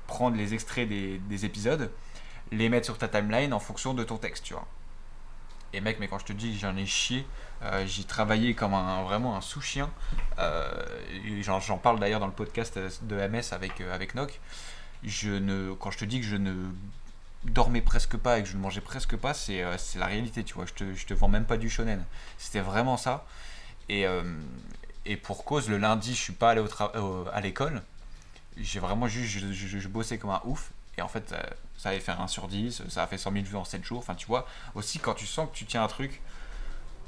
prendre les extraits des épisodes, les mettre sur ta timeline en fonction de ton texte, tu vois. Et mec, mais quand je te dis que j'en ai chié, j'y travaillais comme vraiment un sous-chien. Et j'en parle d'ailleurs dans le podcast de MS avec Noc. Quand je te dis que je ne dormais presque pas et que je ne mangeais presque pas, c'est la réalité, tu vois. Je te vends même pas du shonen. C'était vraiment ça. Et, euh, et pour cause, le lundi, je suis pas allé à l'école. J'ai vraiment juste, je bossais comme un ouf. Et en fait, ça avait fait 1 sur 10, ça a fait 100 000 vues en 7 jours. Enfin, tu vois, aussi quand tu sens que tu tiens un truc.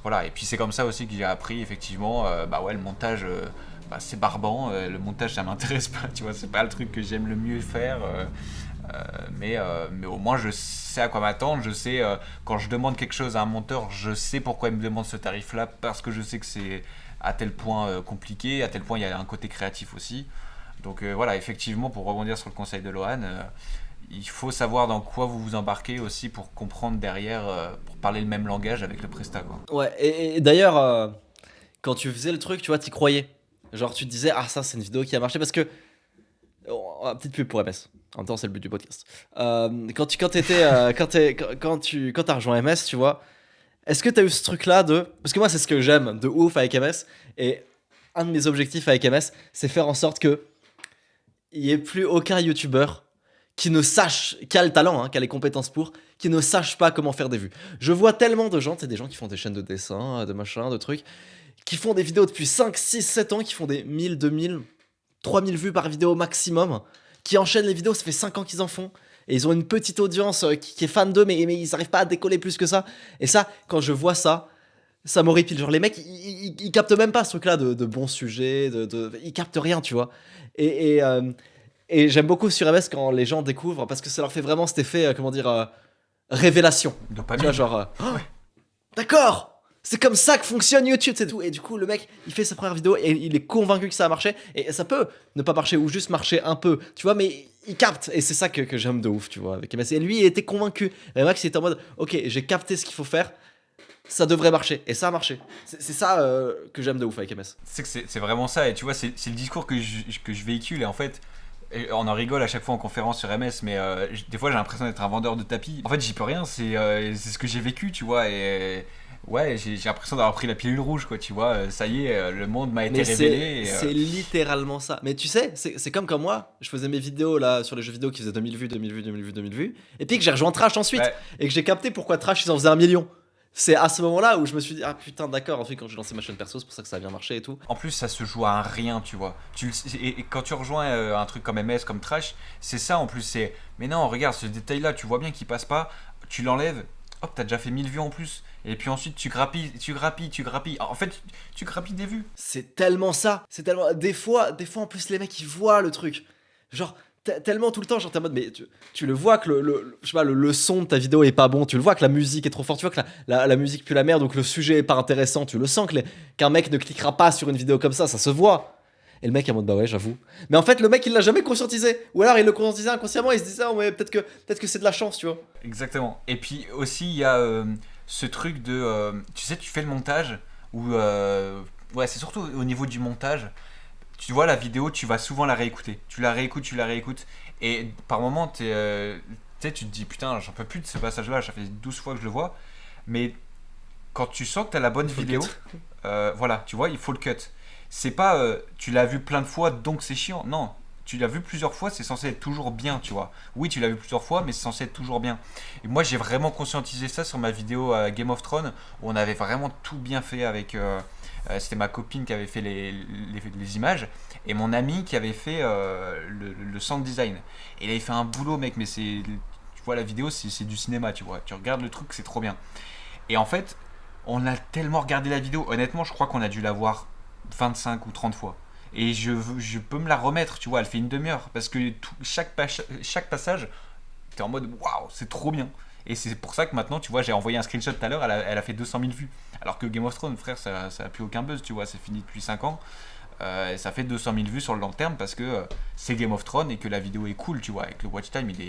Voilà, et puis c'est comme ça aussi que j'ai appris, effectivement, bah ouais, le montage, c'est barbant. Le montage, ça m'intéresse pas, tu vois, c'est pas le truc que j'aime le mieux faire. Mais au moins, je sais à quoi m'attendre. Je sais, quand je demande quelque chose à un monteur, je sais pourquoi il me demande ce tarif-là, parce que je sais que c'est à tel point compliqué, à tel point il y a un côté créatif aussi. Donc voilà, effectivement, pour rebondir sur le conseil de Lohan, il faut savoir dans quoi vous vous embarquez aussi pour comprendre derrière, pour parler le même langage avec le prestat, quoi. Ouais, et d'ailleurs, quand tu faisais le truc, tu vois, t'y croyais. Genre, tu te disais, ah, ça, c'est une vidéo qui a marché parce que. Oh, petite pub pour MS. En même temps, c'est le but du podcast. Quand t'étais, quand t'as rejoint MS, tu vois, est-ce que t'as eu ce truc-là de. Parce que moi, c'est ce que j'aime de ouf avec MS. Et un de mes objectifs avec MS, c'est faire en sorte que il n'y ait plus aucun youtubeur qui ne sache, qui a le talent, hein, qui a les compétences pour, qui ne sache pas comment faire des vues. Je vois tellement de gens, tu sais, des gens qui font des chaînes de dessin, de machin, de trucs, qui font des vidéos depuis 5, 6, 7 ans, qui font des 1000, 2000, 3000 vues par vidéo maximum, qui enchaînent les vidéos, ça fait 5 ans qu'ils en font, et ils ont une petite audience qui est fan d'eux, mais ils n'arrivent pas à décoller plus que ça. Et ça, quand je vois ça, ça m'horripile. Genre, les mecs, ils captent même pas ce truc-là de bons sujets, ils captent rien, tu vois. Et j'aime beaucoup sur MS quand les gens découvrent, parce que ça leur fait vraiment cet effet, révélation. Tu Dopamine. vois, genre, oh, d'accord, c'est comme ça que fonctionne YouTube, c'est tout. Et du coup, le mec, il fait sa première vidéo et il est convaincu que ça a marché. Et ça peut ne pas marcher ou juste marcher un peu, tu vois, mais il capte. Et c'est ça que j'aime de ouf, tu vois, avec MS. Et lui, il était convaincu. Et Max, il était en mode, ok, j'ai capté ce qu'il faut faire, ça devrait marcher. Et ça a marché. C'est ça que j'aime de ouf avec MS. C'est que c'est vraiment ça, et tu vois, c'est le discours que je véhicule, et en fait, et on en rigole à chaque fois en conférence sur MS, mais des fois j'ai l'impression d'être un vendeur de tapis. En fait, j'y peux rien, c'est ce que j'ai vécu, tu vois, et ouais, j'ai l'impression d'avoir pris la pilule rouge, quoi, tu vois, ça y est, le monde m'a été Mais révélé. c'est littéralement ça. Mais tu sais, c'est comme quand moi, je faisais mes vidéos là sur les jeux vidéo qui faisaient 2000 vues, 2000 vues, 2000 vues, 2000 vues, et puis que j'ai rejoint Trash ensuite, Ouais. et que j'ai capté pourquoi Trash ils en faisaient 1 million. C'est à ce moment-là où je me suis dit, ah putain, d'accord, ensuite quand j'ai lancé ma chaîne perso, c'est pour ça que ça a bien marché et tout. En plus, ça se joue à un rien, tu vois. Et quand tu rejoins un truc comme MS, comme Trash, c'est ça en plus. C'est, mais non, regarde, ce détail-là, tu vois bien qu'il passe pas, tu l'enlèves, hop, t'as déjà fait 1000 vues en plus. Et puis ensuite, tu grappilles. En fait, tu grappilles des vues. C'est tellement ça. C'est tellement. Des fois en plus, les mecs ils voient le truc. Genre, tellement tout le temps, genre t'es en mode, mais tu le vois que je sais pas, le son de ta vidéo est pas bon, tu le vois que la musique est trop forte, tu vois que la musique pue la merde, donc le sujet est pas intéressant, tu le sens qu'un mec ne cliquera pas sur une vidéo comme ça se voit. Et le mec est en mode, bah ouais, j'avoue. Mais en fait, le mec il l'a jamais conscientisé. Ou alors il le conscientisait inconsciemment, il se disait, oh, mais peut-être que c'est de la chance, tu vois. Exactement. Et puis aussi, il y a ce truc de. Tu sais, tu fais le montage, ou. Ouais, c'est surtout au niveau du montage. Tu vois la vidéo, tu vas souvent la réécouter. Tu la réécoutes. Et par moment, tu sais, tu te dis, putain, j'en peux plus de ce passage-là, ça fait 12 fois que je le vois. Mais quand tu sens que tu as la bonne Faut le vidéo, cut. voilà, tu vois, il faut le cut. C'est pas, tu l'as vu plein de fois, donc c'est chiant. Non, tu l'as vu plusieurs fois, c'est censé être toujours bien, tu vois. Oui, tu l'as vu plusieurs fois, mais c'est censé être toujours bien. Et moi, j'ai vraiment conscientisé ça sur ma vidéo Game of Thrones, où on avait vraiment tout bien fait avec. C'était ma copine qui avait fait les images, et mon ami qui avait fait le sound design. Et il avait fait un boulot, mec, mais c'est. Tu vois, la vidéo, c'est du cinéma, tu vois. Tu regardes le truc, c'est trop bien. Et en fait, on a tellement regardé la vidéo, honnêtement, je crois qu'on a dû la voir 25 ou 30 fois. Et je peux me la remettre, tu vois, elle fait une demi-heure. Parce que chaque passage, t'es en mode waouh, c'est trop bien. Et c'est pour ça que maintenant, tu vois, j'ai envoyé un screenshot tout à l'heure, elle a fait 200 000 vues. Alors que Game of Thrones, frère, ça a plus aucun buzz, tu vois, c'est fini depuis 5 ans. Et ça fait 200 000 vues sur le long terme parce que c'est Game of Thrones et que la vidéo est cool, tu vois. Avec le watch time, il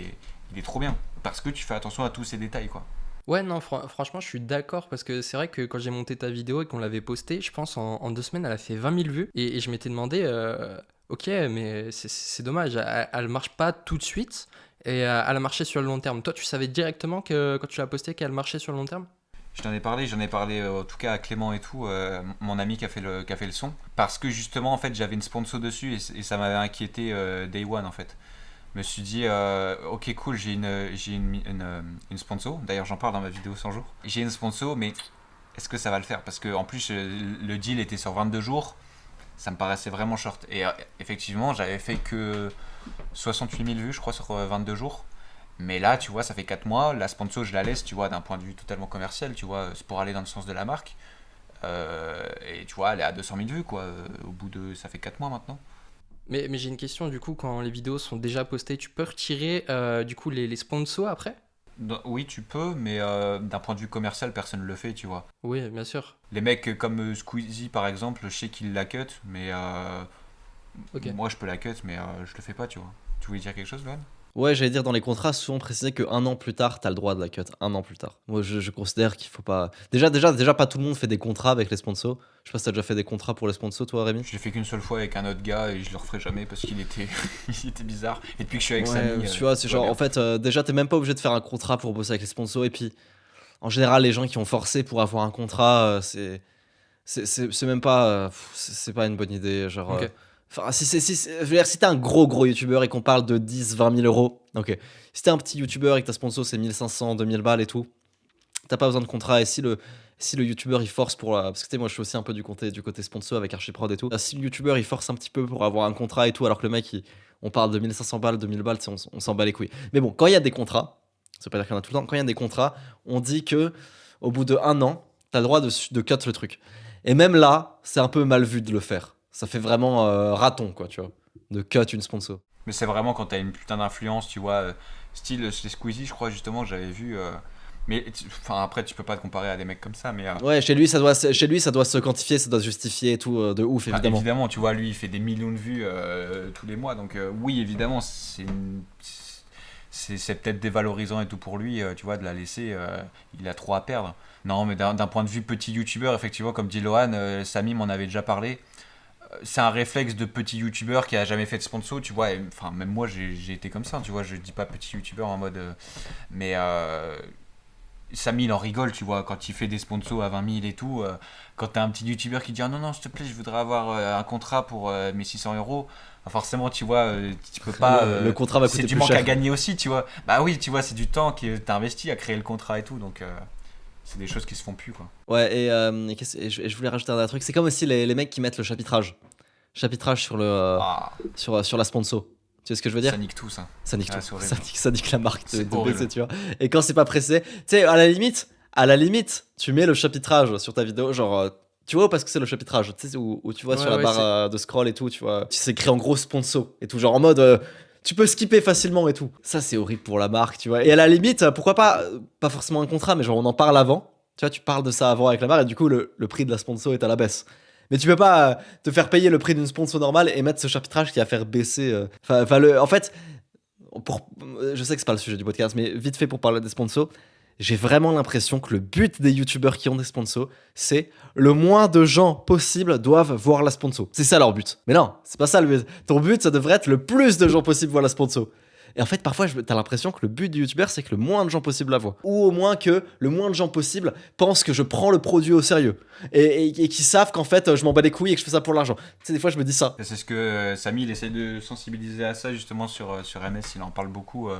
est trop bien. Parce que tu fais attention à tous ces détails, quoi. Ouais, non, franchement, je suis d'accord parce que c'est vrai que quand j'ai monté ta vidéo et qu'on l'avait postée, je pense en 2 semaines, elle a fait 20 000 vues. Et je m'étais demandé, ok, mais c'est dommage, elle marche pas tout de suite et elle a marché sur le long terme. Toi, tu savais directement que quand tu l'as postée qu'elle marchait sur le long terme? j'en ai parlé en tout cas à Clément et tout, mon ami qui a fait le son, parce que justement en fait j'avais une sponsor dessus et ça m'avait inquiété Day One en fait. Je me suis dit, ok cool, une sponsor, d'ailleurs j'en parle dans ma vidéo 100 jours, j'ai une sponsor mais est-ce que ça va le faire? Parce que en plus le deal était sur 22 jours, ça me paraissait vraiment short. Et effectivement j'avais fait que 68 000 vues je crois sur 22 jours. Mais là, tu vois, ça fait 4 mois, la sponsor, je la laisse, tu vois, d'un point de vue totalement commercial, tu vois, c'est pour aller dans le sens de la marque. Et tu vois, elle est à 200 000 vues, quoi, au bout de... Ça fait 4 mois maintenant. Mais j'ai une question, du coup, quand les vidéos sont déjà postées, tu peux retirer du coup les sponsors après? Oui, tu peux, mais d'un point de vue commercial, personne ne le fait, tu vois. Oui, bien sûr. Les mecs comme Squeezie, par exemple, je sais qu'il la cut, mais Ok. moi, je peux la cut, mais je le fais pas, tu vois. Tu voulais dire quelque chose, Lohan? Ouais, j'allais dire dans les contrats, souvent précisé que 1 an plus tard, t'as le droit de la cut. 1 an plus tard. Moi, je considère qu'il faut pas. Déjà, pas tout le monde fait des contrats avec les sponsors. Je sais pas si t'as déjà fait des contrats pour les sponsors, toi, Rémi. Je l'ai fait qu'une seule fois avec un autre gars et je le referai jamais parce qu'il était, il était bizarre. Et depuis que je suis avec Ouais, Samy, tu vois, c'est tout va genre, bien. en fait, déjà, t'es même pas obligé de faire un contrat pour bosser avec les sponsors. Et puis, en général, les gens qui ont forcé pour avoir un contrat, c'est même pas. C'est pas une bonne idée. Genre. Ok. Enfin, je veux dire, si t'es un gros youtubeur et qu'on parle de 10-20 000 euros, ok. Si t'es un petit youtubeur et que ta sponsor c'est 1 500-2 000 balles et tout, t'as pas besoin de contrat. Et si le youtubeur il force pour la. Parce que tu sais, moi je suis aussi un peu du côté sponsor avec Archiprod et tout. Si le youtubeur il force un petit peu pour avoir un contrat et tout, alors que le mec on parle de 1 500 balles, 2 000 balles, tu sais, on s'en bat les couilles. Mais bon, quand il y a des contrats, ça veut pas dire qu'il y en a tout le temps, quand il y a des contrats, on dit que au bout de 1 an, t'as le droit de cut le truc. Et même là, c'est un peu mal vu de le faire. Ça fait vraiment raton, quoi, tu vois, de cut une sponsor. Mais c'est vraiment quand t'as une putain d'influence, tu vois. Style chez Squeezie, je crois justement, j'avais vu. Mais enfin, après, tu peux pas te comparer à des mecs comme ça, mais. Ouais, chez lui, ça doit se quantifier, ça doit se justifier et tout, de ouf, Enfin, évidemment. évidemment, tu vois, lui, il fait des millions de vues tous les mois. Donc, oui, évidemment, c'est peut-être dévalorisant et tout pour lui, tu vois, de la laisser. Il a trop à perdre. Non, mais d'un point de vue petit youtubeur, effectivement, comme dit Lohan, Samy m'en avait déjà parlé. C'est un réflexe de petit youtubeur qui a jamais fait de sponsor, tu vois. Enfin, même moi, j'ai été comme ça, tu vois. Je dis pas petit youtubeur en mode. Mais Samy, il en rigole, tu vois, quand il fait des sponsors à 20 000 et tout. Quand t'as un petit youtubeur qui dit ah, non, non, s'il te plaît, je voudrais avoir un contrat pour mes 600 euros. Forcément, tu vois, tu peux pas. Le contrat va C'est coûter du plus manque cher. à gagner aussi, tu vois. Bah oui, tu vois, c'est du temps que t'as investi à créer le contrat et tout, donc c'est des choses qui se font plus, quoi. Ouais, et je voulais rajouter un truc. C'est comme aussi les mecs qui mettent le chapitrage. Chapitrage sur Ah, sur la sponsor. Tu sais ce que je veux dire? ça nique tout, ça. Ça nique Ah, tout. c'est horrible. Ça nique la marque C'est de horrible. BC, tu vois. Et quand c'est pas pressé, tu sais, à la limite, tu mets le chapitrage sur ta vidéo, genre, tu vois, parce que c'est le chapitrage, tu sais, où tu vois Ouais, sur la ouais, barre de scroll et tout, tu vois, c'est écrit en gros sponsor et tout, genre en mode, tu peux skipper facilement et tout. Ça, c'est horrible pour la marque, tu vois. Et à la limite, pourquoi pas forcément un contrat, mais genre on en parle avant. Tu vois, tu parles de ça avant avec la marque et du coup, le prix de la sponsor est à la baisse. Mais tu peux pas te faire payer le prix d'une sponsor normale et mettre ce chapitrage qui va faire baisser. En fait, je sais que c'est pas le sujet du podcast, mais vite fait pour parler des sponsors, j'ai vraiment l'impression que le but des youtubeurs qui ont des sponsors, c'est le moins de gens possible doivent voir la sponsor. C'est ça leur but. Mais non, c'est pas ça le but. Ton but, ça devrait être le plus de gens possible voient la sponsor. Et en fait, parfois, t'as l'impression que le but du youtubeur, c'est que le moins de gens possible la voient. Ou au moins que le moins de gens possible pensent que je prends le produit au sérieux. Et qui savent qu'en fait, je m'en bats les couilles et que je fais ça pour l'argent. Tu sais, des fois, je me dis ça. C'est ce que Samy, il essaie de sensibiliser à ça, justement, sur MS, il en parle beaucoup.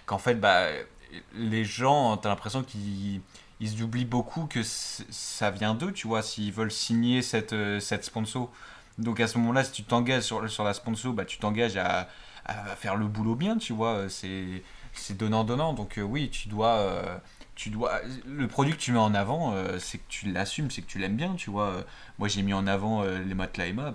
Qu'en fait, bah, les gens, t'as l'impression qu'ils ils oublient beaucoup que ça vient d'eux, tu vois, s'ils veulent signer cette sponsor. Donc à ce moment-là, si tu t'engages sur la sponsor, bah, tu t'engages à faire le boulot bien, tu vois, c'est donnant-donnant. Donc oui, le produit que tu mets en avant, c'est que tu l'assumes, c'est que tu l'aimes bien, tu vois. Moi, j'ai mis en avant les matelas Emma,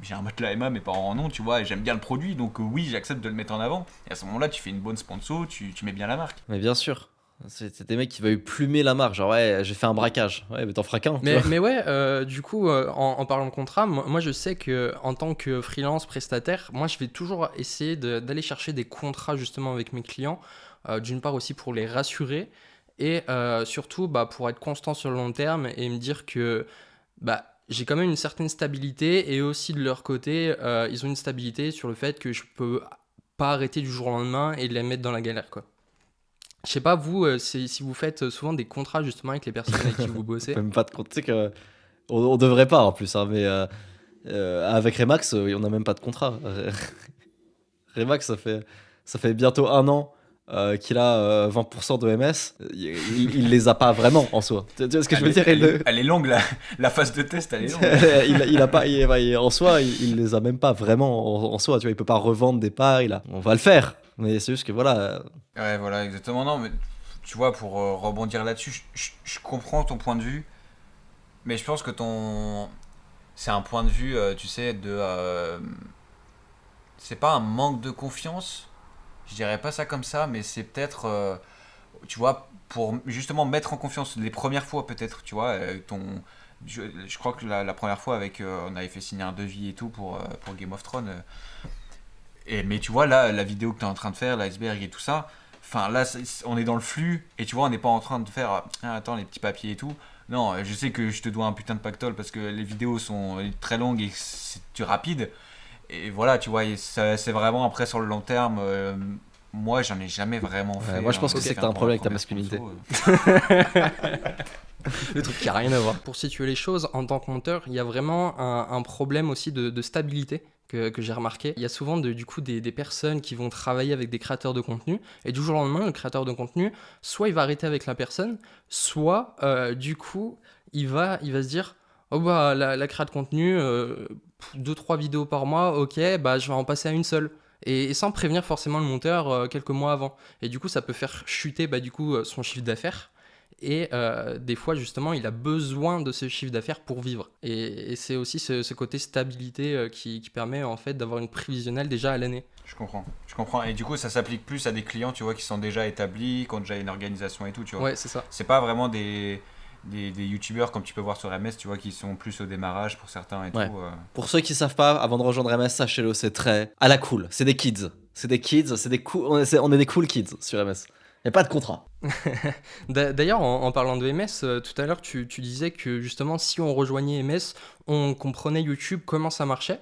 j'ai un matelas Emma, mes parents en ont, tu vois, et j'aime bien le produit, donc oui, j'accepte de le mettre en avant. Et à ce moment-là, tu fais une bonne sponsor, tu mets bien la marque. Mais bien sûr. C'est des mecs qui veulent plumer la marque. Genre, ouais, j'ai fait un braquage. Ouais, mais t'en feras qu'un. Tu vois. Mais ouais, du coup, en parlant de contrat, moi je sais que en tant que freelance prestataire, moi je vais toujours essayer d'aller chercher des contrats justement avec mes clients, d'une part aussi pour les rassurer et surtout bah, pour être constant sur le long terme et me dire que bah, j'ai quand même une certaine stabilité et aussi de leur côté, ils ont une stabilité sur le fait que je peux pas arrêter du jour au lendemain et les mettre dans la galère, quoi. Je sais pas, vous, si vous faites souvent des contrats justement avec les personnes avec qui vous bossez. Même pas de compte. Tu sais que on devrait pas en plus, hein, mais avec Remax, on n'a même pas de contrat. Remax, ça fait bientôt 1 an qu'il a 20% de MS. Il les a pas vraiment en soi. Tu vois ce que je veux dire? Elle est longue, la phase de test, elle est longue. Il a pas, en soi, il les a même pas vraiment en soi. Tu vois, il peut pas revendre des parts. On va le faire, mais c'est juste que voilà. Ouais, voilà, exactement. Non, mais tu vois, pour rebondir là-dessus, je comprends ton point de vue, mais je pense que c'est un point de vue, tu sais, c'est pas un manque de confiance, je dirais pas ça comme ça, mais c'est peut-être, tu vois, pour justement mettre en confiance les premières fois peut-être, tu vois, je crois que la première fois on avait fait signer un devis et tout pour Game of Thrones, mais tu vois là, la vidéo que tu es en train de faire, l'iceberg et tout ça, enfin là, on est dans le flux, et tu vois, on n'est pas en train de faire, attends, les petits papiers et tout. Non, je sais que je te dois un putain de pactole parce que les vidéos sont très longues et c'est rapide. Et voilà, tu vois, c'est vraiment après sur le long terme. Moi, j'en ai jamais vraiment fait. Moi, je pense que c'est que t'as un problème avec ta masculinité. Le truc qui a rien à voir. Pour situer les choses, en tant que monteur, il y a vraiment un problème aussi de stabilité que j'ai remarqué. Il y a souvent du coup des personnes qui vont travailler avec des créateurs de contenu, et du jour au lendemain, le créateur de contenu, soit il va arrêter avec la personne, soit du coup, il va se dire, oh bah la créa de contenu, 2-3 vidéos par mois, ok, bah je vais en passer à une seule. Et sans prévenir forcément le monteur quelques mois avant. Et du coup, ça peut faire chuter du coup, son chiffre d'affaires. Et des fois, justement, il a besoin de ce chiffre d'affaires pour vivre. Et c'est aussi ce côté stabilité qui permet en fait d'avoir une prévisionnelle déjà à l'année. Je comprends. Et du coup, ça s'applique plus à des clients, tu vois, qui sont déjà établis, qui ont déjà une organisation et tout, tu vois. Ouais, c'est ça. C'est pas vraiment des youtubeurs comme tu peux voir sur MS, tu vois, qui sont plus au démarrage pour certains et Ouais. tout. Pour ceux qui savent pas, avant de rejoindre MS, sachez-le, c'est très à la cool. C'est des kids. C'est des cool. On est des cool kids sur MS. Y a pas de contrat. D'ailleurs, en parlant de MS, tout à l'heure, tu disais que justement, si on rejoignait MS, on comprenait YouTube, comment ça marchait.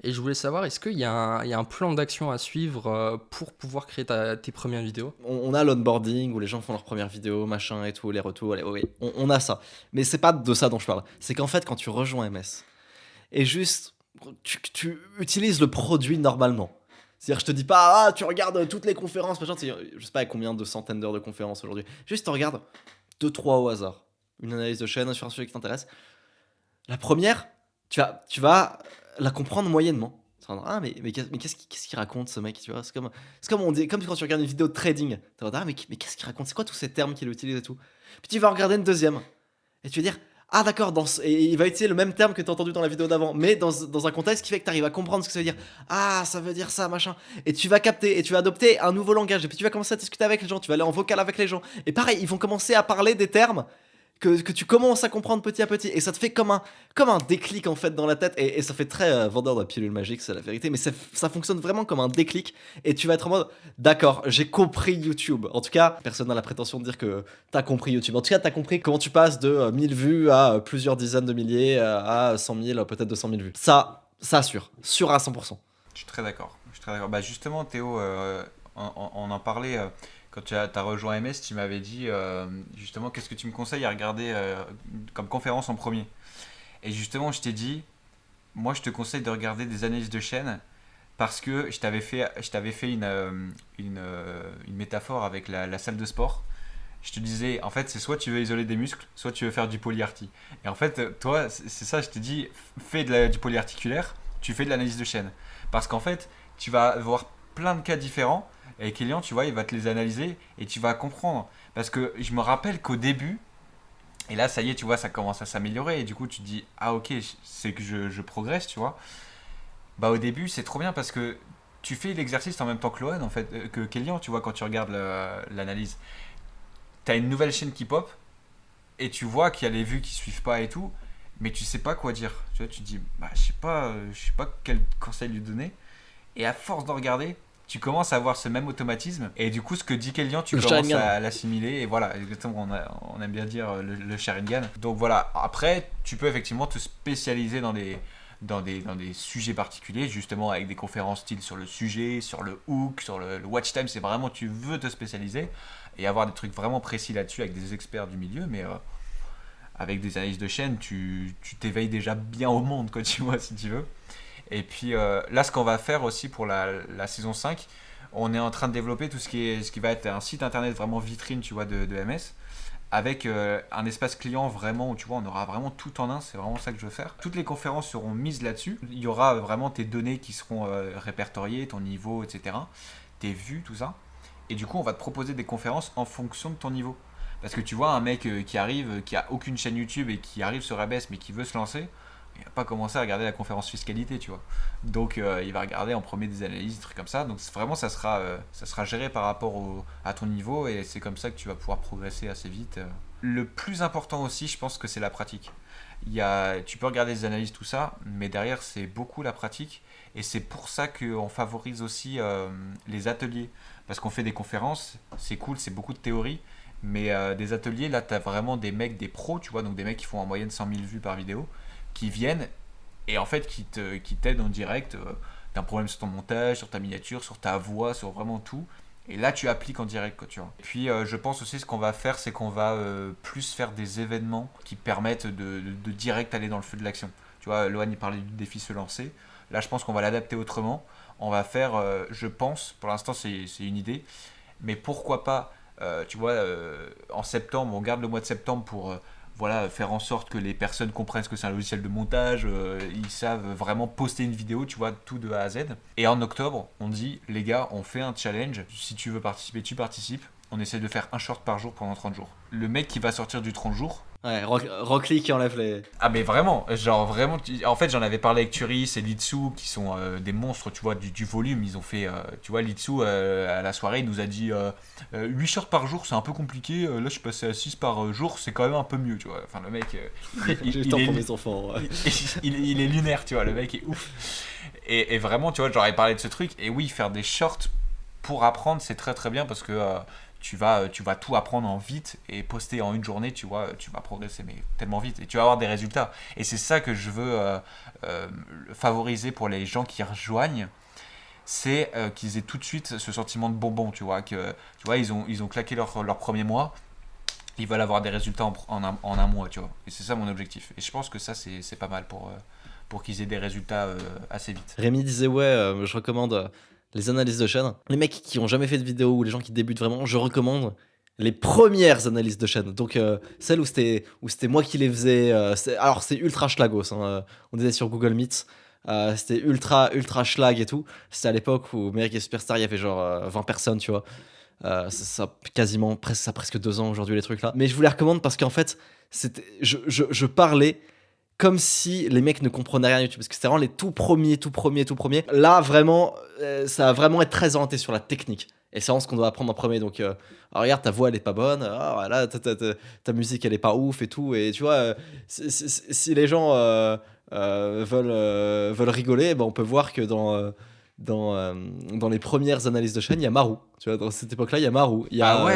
Et je voulais savoir, est-ce qu'il y a un plan d'action à suivre pour pouvoir créer tes premières vidéos? On a l'onboarding où les gens font leurs premières vidéos, machin et tout, les retours. Oui, on a ça. Mais c'est pas de ça dont je parle. C'est qu'en fait, quand tu rejoins MS, et juste, tu utilises le produit normalement. C'est-à-dire, je te dis pas, tu regardes toutes les conférences, machin, je sais pas combien de centaines d'heures de conférences aujourd'hui. Juste, tu regardes 2-3 au hasard. Une analyse de chaîne sur un sujet qui t'intéresse. La première, tu vas la comprendre moyennement. Mais qu'est-ce qu'il raconte ce mec, tu vois? C'est comme quand tu regardes une vidéo de trading. Tu vas mais qu'est-ce qu'il raconte? C'est quoi tous ces termes qu'il utilise et tout? Puis tu vas regarder une deuxième. Et tu vas dire, d'accord, et il va utiliser le même terme que tu as entendu dans la vidéo d'avant, mais dans un contexte qui fait que tu arrives à comprendre ce que ça veut dire. Ça veut dire ça, machin. Et tu vas capter, et tu vas adopter un nouveau langage. Et puis tu vas commencer à discuter avec les gens, tu vas aller en vocal avec les gens. Et pareil, ils vont commencer à parler des termes que tu commences à comprendre petit à petit, et ça te fait comme un déclic en fait dans la tête, et ça fait très vendeur de la pilule magique, c'est la vérité, mais ça fonctionne vraiment comme un déclic, et tu vas être en mode d'accord, j'ai compris YouTube. En tout cas, personne n'a la prétention de dire que t'as compris YouTube. En tout cas, t'as compris comment tu passes de 1000 vues à plusieurs dizaines de milliers, à 100 000, peut-être 200 000 vues. Ça sûr à 100%. Je suis très d'accord. Bah justement, Théo, on en parlait. Quand tu as rejoint MS, tu m'avais dit justement qu'est-ce que tu me conseilles à regarder comme conférence en premier. Et justement, je t'ai dit, moi je te conseille de regarder des analyses de chaîne parce que je t'avais fait une métaphore avec la salle de sport. Je te disais, en fait, c'est soit tu veux isoler des muscles, soit tu veux faire du polyarti. Et en fait, toi, c'est ça, je te dis, fais du polyarticulaire, tu fais de l'analyse de chaîne. Parce qu'en fait, tu vas voir plein de cas différents. Et Kélian, tu vois, il va te les analyser et tu vas comprendre. Parce que je me rappelle qu'au début, et là, ça y est, tu vois, ça commence à s'améliorer. Et du coup, tu te dis, ok, c'est que je progresse, tu vois. Bah, au début, c'est trop bien parce que tu fais l'exercice en même temps que Lohan, en fait, que Kélian, tu vois, quand tu regardes l'analyse. Tu as une nouvelle chaîne qui pop et tu vois qu'il y a les vues qui suivent pas et tout, mais tu sais pas quoi dire. Tu vois, tu te dis, je sais pas quel conseil lui donner. Et à force de regarder, tu commences à avoir ce même automatisme, et du coup ce que dit Kélian, tu commences à l'assimiler, et voilà, exactement, on aime bien dire le Sharingan. Donc voilà, après tu peux effectivement te spécialiser dans dans des sujets particuliers, justement avec des conférences style sur le sujet, sur le hook, sur le watch time. C'est vraiment, tu veux te spécialiser et avoir des trucs vraiment précis là-dessus avec des experts du milieu, mais avec des analyses de chaîne, tu t'éveilles déjà bien au monde, quoi, tu vois, si tu veux. Et puis là, ce qu'on va faire aussi pour la saison 5, on est en train de développer tout ce qui va être un site internet vraiment vitrine, tu vois, de MS, avec un espace client vraiment où tu vois, on aura vraiment tout en un. C'est vraiment ça que je veux faire. Toutes les conférences seront mises là-dessus. Il y aura vraiment tes données qui seront répertoriées, ton niveau, etc., tes vues, tout ça. Et du coup, on va te proposer des conférences en fonction de ton niveau. Parce que tu vois, un mec qui arrive, qui a aucune chaîne YouTube et qui arrive sur ABS mais qui veut se lancer, il va pas commencer à regarder la conférence fiscalité, tu vois. Donc il va regarder en premier des analyses, des trucs comme ça. Donc vraiment, ça sera géré par rapport à ton niveau et c'est comme ça que tu vas pouvoir progresser assez vite. Le plus important aussi, je pense que c'est la pratique. Tu peux regarder des analyses, tout ça, mais derrière, c'est beaucoup la pratique. Et c'est pour ça qu'on favorise aussi les ateliers. Parce qu'on fait des conférences, c'est cool, c'est beaucoup de théorie. Mais des ateliers, là, tu as vraiment des mecs, des pros, tu vois, donc des mecs qui font en moyenne 100 000 vues par vidéo, qui viennent et en fait qui t'aident en direct. T'as un problème sur ton montage, sur ta miniature, sur ta voix, sur vraiment tout. Et là, tu appliques en direct, quoi, tu vois. Et puis, je pense aussi, ce qu'on va faire, c'est qu'on va plus faire des événements qui permettent de direct aller dans le feu de l'action. Tu vois, Lohan, il parlait du défi se lancer. Là, je pense qu'on va l'adapter autrement. On va faire, je pense, pour l'instant, c'est une idée, mais pourquoi pas, tu vois, en septembre, on garde le mois de septembre pour voilà, faire en sorte que les personnes comprennent ce que c'est un logiciel de montage, ils savent vraiment poster une vidéo, tu vois, tout de A à Z. Et en octobre, on dit, les gars, on fait un challenge, si tu veux participer, tu participes, on essaie de faire un short par jour pendant 30 jours. Le mec qui va sortir du 30 jours, Ouais, Rock Lee qui enlève les. ah mais vraiment, genre vraiment, en fait j'en avais parlé avec Turis et Litsu qui sont des monstres, tu vois, du volume. Ils ont fait, tu vois, Litsu à la soirée il nous a dit 8 shorts par jour c'est un peu compliqué, là je suis passé à 6 par jour, c'est quand même un peu mieux, tu vois. Enfin le mec, J'ai eu le temps pour mes enfants. Ouais. il est lunaire, tu vois, le mec est ouf. Et vraiment, tu vois, j'aurais parlé de ce truc, et oui, faire des shorts pour apprendre c'est très très bien parce que tu vas tout apprendre en vite et poster en une journée, tu vois, tu vas progresser mais tellement vite et tu vas avoir des résultats. Et c'est ça que je veux favoriser pour les gens qui rejoignent, c'est qu'ils aient tout de suite ce sentiment de bonbon, tu vois, que tu vois, ils ont claqué leur premier mois, ils veulent avoir des résultats en un mois, tu vois. Et c'est ça mon objectif. Et je pense que ça c'est pas mal pour qu'ils aient des résultats assez vite. Rémi disait ouais, je recommande les analyses de chaîne. Les mecs qui ont jamais fait de vidéo ou les gens qui débutent vraiment, je recommande les premières analyses de chaîne. Donc celles où c'était moi qui les faisais. Alors c'est ultra schlagos. Hein, on disait sur Google Meet. C'était ultra schlag et tout. C'était à l'époque où American Superstar, il y avait genre 20 personnes, tu vois. Ça quasiment presque 2 ans aujourd'hui les trucs là. Mais je vous les recommande parce qu'en fait, je parlais comme si les mecs ne comprenaient rien à YouTube, parce que c'était vraiment les tout premiers. Là, vraiment, ça va vraiment être très orienté sur la technique. Et c'est vraiment ce qu'on doit apprendre en premier. Donc, alors, regarde, ta voix, elle est pas bonne. Ah, voilà, ta musique, elle est pas ouf et tout. Et tu vois, si les gens veulent rigoler, ben, on peut voir que dans les premières analyses de chaîne, il y a Marou. Tu vois, dans cette époque-là, il y a Marou. Il y a Ah ouais.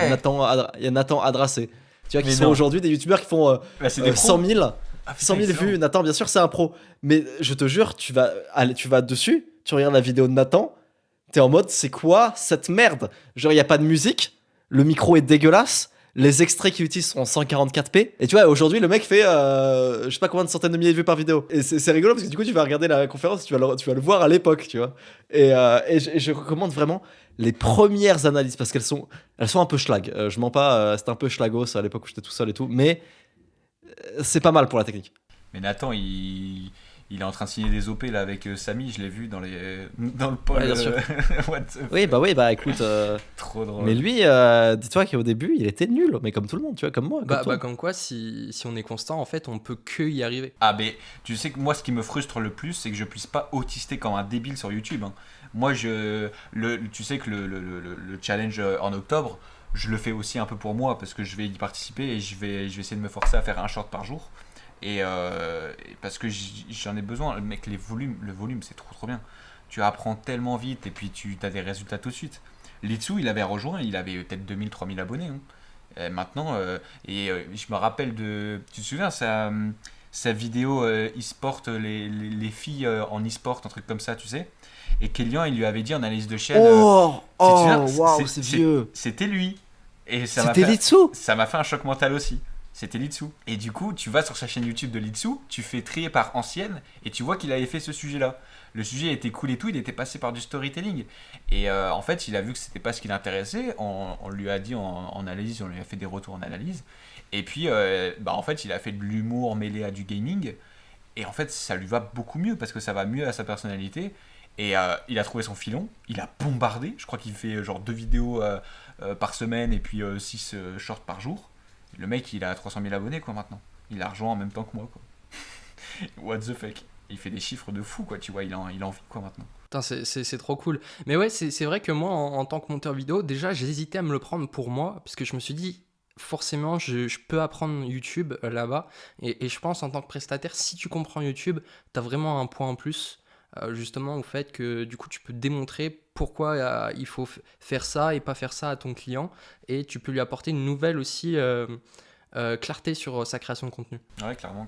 Il y a Nathan Adracé. Tu vois, qui Mais sont non. aujourd'hui des youtubeurs qui font Bah, c'est des 100 pros. 000. Ah, putain, 100 000 excellent. vues, Nathan, bien sûr, c'est un pro. Mais je te jure, tu vas dessus, tu regardes la vidéo de Nathan, t'es en mode, c'est quoi cette merde? Genre, il n'y a pas de musique, le micro est dégueulasse, les extraits qu'il utilise sont en 144p. Et tu vois, aujourd'hui, le mec fait, je sais pas combien de centaines de milliers de vues par vidéo. Et c'est rigolo parce que du coup, tu vas regarder la conférence, tu vas le voir à l'époque, tu vois. Et je recommande vraiment les premières analyses parce qu'elles sont un peu schlag. Je mens pas, c'était un peu schlagos à l'époque où j'étais tout seul et tout. Mais c'est pas mal pour la technique. Mais Nathan, il est en train de signer des OP là avec Samy, je l'ai vu dans le pôle. Ouais, bien sûr. What the Oui, bah écoute. Trop drôle. Mais lui, dis-toi qu'au début, il était nul, mais comme tout le monde, tu vois, comme moi. Comme toi. Comme quoi, si on est constant, en fait, on peut que y arriver. Ah, mais tu sais que moi, ce qui me frustre le plus, c'est que je puisse pas autister comme un débile sur YouTube. Hein. Moi, tu sais que le challenge en octobre, je le fais aussi un peu pour moi parce que je vais y participer et je vais essayer de me forcer à faire un short par jour. Et parce que j'en ai besoin. Mec, le volume, c'est trop bien. Tu apprends tellement vite et puis tu as des résultats tout de suite. Litsu, il avait rejoint, il avait peut-être 2000-3000 abonnés. Hein. Maintenant, je me rappelle de. Tu te souviens, sa vidéo e-sport, les filles en e-sport, un truc comme ça, tu sais. Et Kélian, il lui avait dit en analyse de chaîne. Waouh, c'est vieux. C'était lui. Et ça C'était Litsu. ça m'a fait un choc mental aussi. C'était Litsu. Et du coup, tu vas sur sa chaîne YouTube de Litsu, tu fais trier par ancienne, et tu vois qu'il avait fait ce sujet-là. Le sujet était cool et tout, il était passé par du storytelling. Et en fait, il a vu que c'était pas ce qui l'intéressait. On lui a dit en analyse, on lui a fait des retours en analyse. Et puis, en fait, il a fait de l'humour mêlé à du gaming. Et en fait, ça lui va beaucoup mieux parce que ça va mieux à sa personnalité. Et il a trouvé son filon, il a bombardé. Je crois qu'il fait genre 2 vidéos par semaine et puis 6 shorts par jour. Le mec, il a 300 000 abonnés quoi maintenant. Il a rejoint en même temps que moi quoi. What the fuck. Il fait des chiffres de fou quoi, tu vois, il en vit quoi maintenant. Putain, c'est trop cool. Mais ouais, c'est vrai que moi, en tant que monteur vidéo, déjà, j'ai hésité à me le prendre pour moi, parce que je me suis dit, forcément, je peux apprendre YouTube là-bas. Et je pense, en tant que prestataire, si tu comprends YouTube, t'as vraiment un point en plus, justement, au fait que, du coup, tu peux démontrer pourquoi il faut faire ça et pas faire ça à ton client. Et tu peux lui apporter une nouvelle aussi clarté sur sa création de contenu. Ouais, clairement.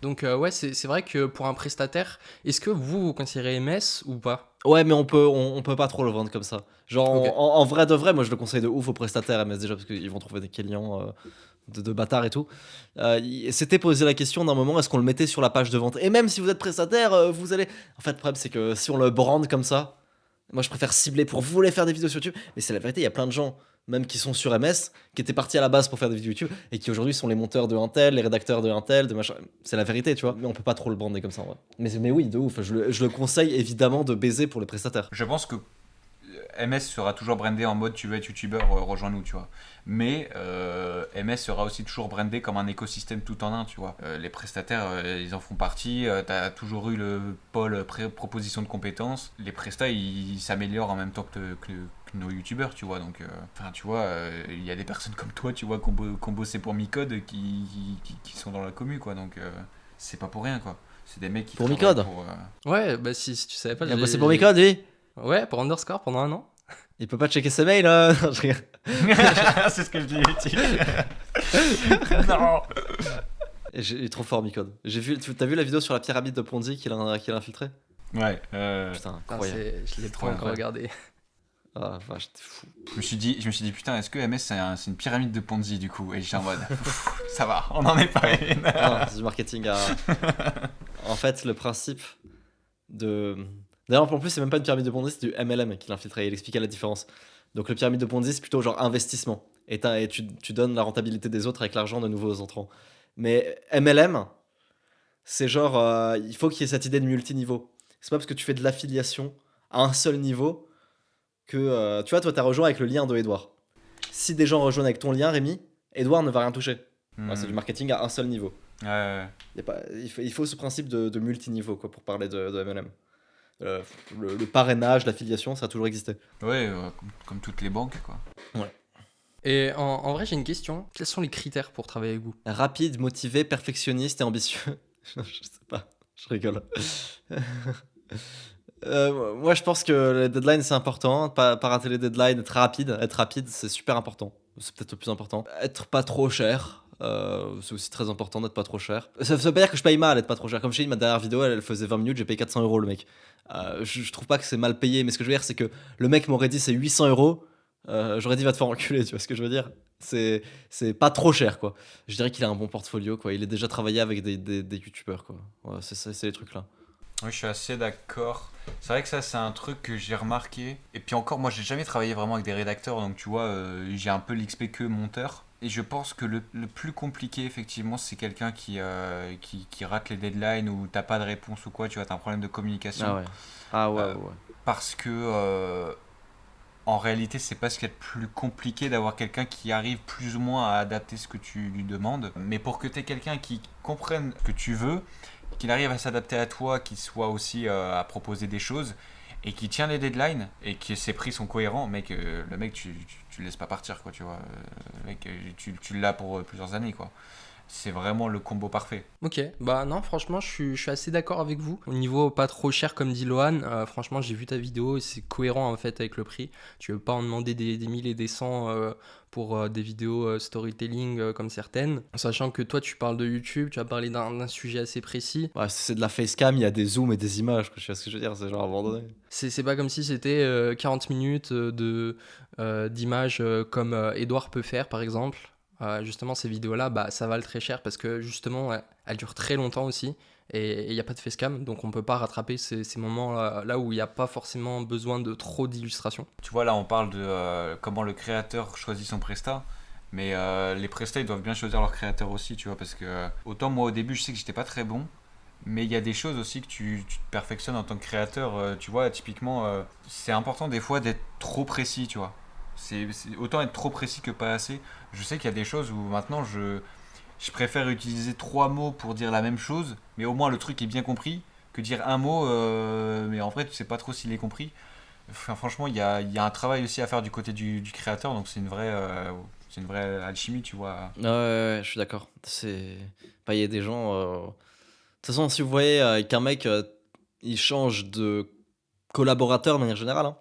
Donc ouais, c'est vrai que pour un prestataire, est-ce que vous considérez MS ou pas ? Ouais, mais on peut pas trop le vendre comme ça. Genre, Ok. en vrai de vrai, moi je le conseille de ouf aux prestataires MS déjà parce qu'ils vont trouver des clients de bâtards et tout. C'était posé la question d'un moment, est-ce qu'on le mettait sur la page de vente? Et même si vous êtes prestataire, vous allez. En fait, le problème c'est que si on le brande comme ça, moi je préfère cibler pour vous voulez faire des vidéos sur YouTube. Mais c'est la vérité, il y a plein de gens, même qui sont sur MS, qui étaient partis à la base pour faire des vidéos YouTube et qui aujourd'hui sont les monteurs de Intel, les rédacteurs de Intel, de machin. C'est la vérité, tu vois. Mais on peut pas trop le brander comme ça en vrai. Mais oui, de ouf. Je le conseille évidemment de baiser pour les prestataires. Je pense que MS sera toujours brandé en mode tu veux être youtubeur, rejoins-nous, tu vois. Mais MS sera aussi toujours brandé comme un écosystème tout en un, tu vois. Les prestataires, ils en font partie. T'as toujours eu le pôle proposition de compétences. Les prestats, ils s'améliorent en même temps que nos youtubeurs, tu vois. Donc, tu vois, il y a des personnes comme toi, tu vois, qui ont bossé pour Micode qui sont dans la commu, quoi. Donc, c'est pas pour rien, quoi. C'est des mecs qui Pour travaillent Micode. Ouais, bah si tu savais pas... Il a bossé pour Micode, lui. Ouais, pour Underscore pendant 1 an. Il peut pas checker ses mails, là. Non, je rigole. C'est ce que je dis. Non. Il est trop fort, Micode. T'as vu la vidéo sur la pyramide de Ponzi qu'il a infiltré? Ouais. Putain, Putain, incroyable. je l'ai trop Ouais, encore ouais. regardé. Ah, vache, t'es fou. Je me suis dit, putain, est-ce que MS c'est une pyramide de Ponzi du coup? Et j'étais en mode, ça va, on en est pas une. Ah, c'est du marketing à. En fait, le principe de. D'ailleurs, en plus, c'est même pas une pyramide de Ponzi, c'est du MLM qu'il a infiltré. Il expliquait la différence. Donc, le pyramide de Ponzi, c'est plutôt genre investissement. Et tu donnes la rentabilité des autres avec l'argent de nouveaux entrants. Mais MLM, c'est genre, il faut qu'il y ait cette idée de multiniveau. C'est pas parce que tu fais de l'affiliation à un seul niveau que. Tu vois, toi, t'as rejoint avec le lien de Edouard. Si des gens rejoignent avec ton lien, Rémi, Edouard ne va rien toucher. Ouais, c'est du marketing à un seul niveau. Ouais. Il faut ce principe de multiniveau quoi, pour parler de MLM. Le parrainage, l'affiliation, ça a toujours existé. Ouais, comme toutes les banques, quoi. Et en vrai, j'ai une question. Quels sont les critères pour travailler avec vous ? Rapide, motivé, perfectionniste et ambitieux. Je sais pas, je rigole. Moi, je pense que les deadlines, c'est important. Pas rater les deadlines, être rapide, c'est super important. C'est peut-être le plus important. Être pas trop cher. C'est aussi très important d'être pas trop cher. Ça veut pas dire que je paye mal être pas trop cher. Comme je t'ai dit, ma dernière vidéo, elle faisait 20 minutes, j'ai payé 400 € le mec. Je trouve pas que c'est mal payé, mais ce que je veux dire, c'est que le mec m'aurait dit c'est 800 €. J'aurais dit va te faire enculer, tu vois ce que je veux dire? C'est pas trop cher quoi. Je dirais qu'il a un bon portfolio quoi. Il est déjà travaillé avec des youtubeurs quoi. Ouais, c'est les trucs là. Oui, je suis assez d'accord. C'est vrai que ça, c'est un truc que j'ai remarqué. Et puis encore, moi, j'ai jamais travaillé vraiment avec des rédacteurs, donc tu vois, j'ai un peu l'XP que monteur. Et je pense que le plus compliqué, effectivement, c'est quelqu'un qui rate les deadlines ou t'as pas de réponse ou quoi, tu vois, t'as un problème de communication. Ah ouais. Parce que, en réalité, c'est pas ce qu'il y a de plus compliqué d'avoir quelqu'un qui arrive plus ou moins à adapter ce que tu lui demandes. Mais pour que t'aies quelqu'un qui comprenne ce que tu veux, qu'il arrive à s'adapter à toi, qu'il soit aussi à proposer des choses et qui tient les deadlines et que ses prix sont cohérents, mec, le mec tu le laisses pas partir quoi, tu vois, le mec tu l'as pour plusieurs années quoi. c'est vraiment le combo parfait. Ok, bah non, franchement, je suis assez d'accord avec vous. Au niveau pas trop cher, comme dit Lohan, franchement, j'ai vu ta vidéo et c'est cohérent en fait avec le prix. Tu veux pas en demander des 1000 et des 100 pour des vidéos storytelling comme certaines. Sachant que toi, tu parles de YouTube, tu as parlé d'un sujet assez précis. Ouais, c'est de la facecam, il y a des zooms et des images, quoi. Je sais ce que je veux dire, c'est genre abandonné. C'est pas comme si c'était 40 minutes d'images comme Edouard peut faire par exemple. Justement, ces vidéos-là, bah, ça vale très cher parce que justement, elles durent très longtemps aussi et il n'y a pas de facecam, donc on peut pas rattraper ces moments-là où il n'y a pas forcément besoin de trop d'illustrations. Tu vois, là, on parle de comment le créateur choisit son prestat, mais les prestats, ils doivent bien choisir leur créateur aussi, tu vois, parce que autant moi, au début, je sais que j'étais pas très bon, mais il y a des choses aussi que tu te perfectionnes en tant que créateur, tu vois, typiquement, c'est important des fois d'être trop précis, tu vois. Autant être trop précis que pas assez. Je sais qu'il y a des choses où maintenant je préfère utiliser 3 mots pour dire la même chose, mais au moins le truc est bien compris, que dire un mot, mais en vrai tu sais pas trop s'il est compris. Enfin, franchement, il y a un travail aussi à faire du côté du créateur, donc c'est une vraie alchimie, tu vois. Ouais, ouais, ouais, je suis d'accord. Bah, il y a des gens. De toute façon, si vous voyez qu'un mec, il change de collaborateur de manière générale, hein,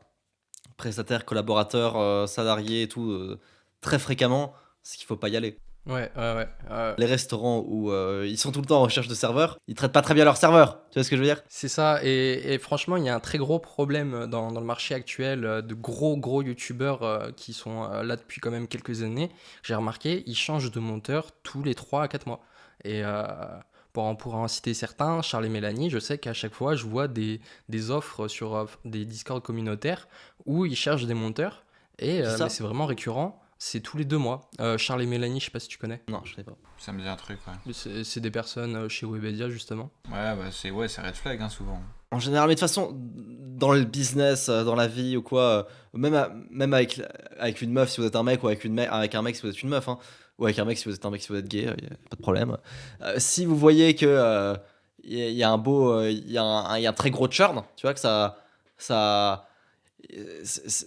prestataire, collaborateur, salarié et tout, très fréquemment, c'est qu'il faut pas y aller. Ouais, ouais, ouais. Les restaurants où ils sont tout le temps en recherche de serveurs, ils traitent pas très bien leurs serveurs. Tu vois ce que je veux dire? C'est ça, et franchement, il y a un très gros problème dans le marché actuel de gros youtubeurs qui sont là depuis quand même quelques années. J'ai remarqué, ils changent de monteur tous les 3 à 4 mois. Et pour en citer certains, Charles et Mélanie, je sais qu'à chaque fois, je vois des offres sur des Discord communautaires où ils cherchent des monteurs, et C'est ça. mais c'est vraiment récurrent. C'est tous les 2 mois. Charles et Mélanie, je sais pas si tu connais. Non, je sais pas. Ça me dit un truc, ouais. C'est des personnes chez Webedia, justement. Ouais, bah c'est red flag, hein, souvent. En général, mais de toute façon, dans le business, dans la vie ou quoi, même avec une meuf si vous êtes un mec, ou avec un mec si vous êtes une meuf, hein, ou avec un mec si vous êtes un mec si vous êtes gay, y a pas de problème. Si vous voyez que y a un beau, y a un très gros churn, tu vois que ça,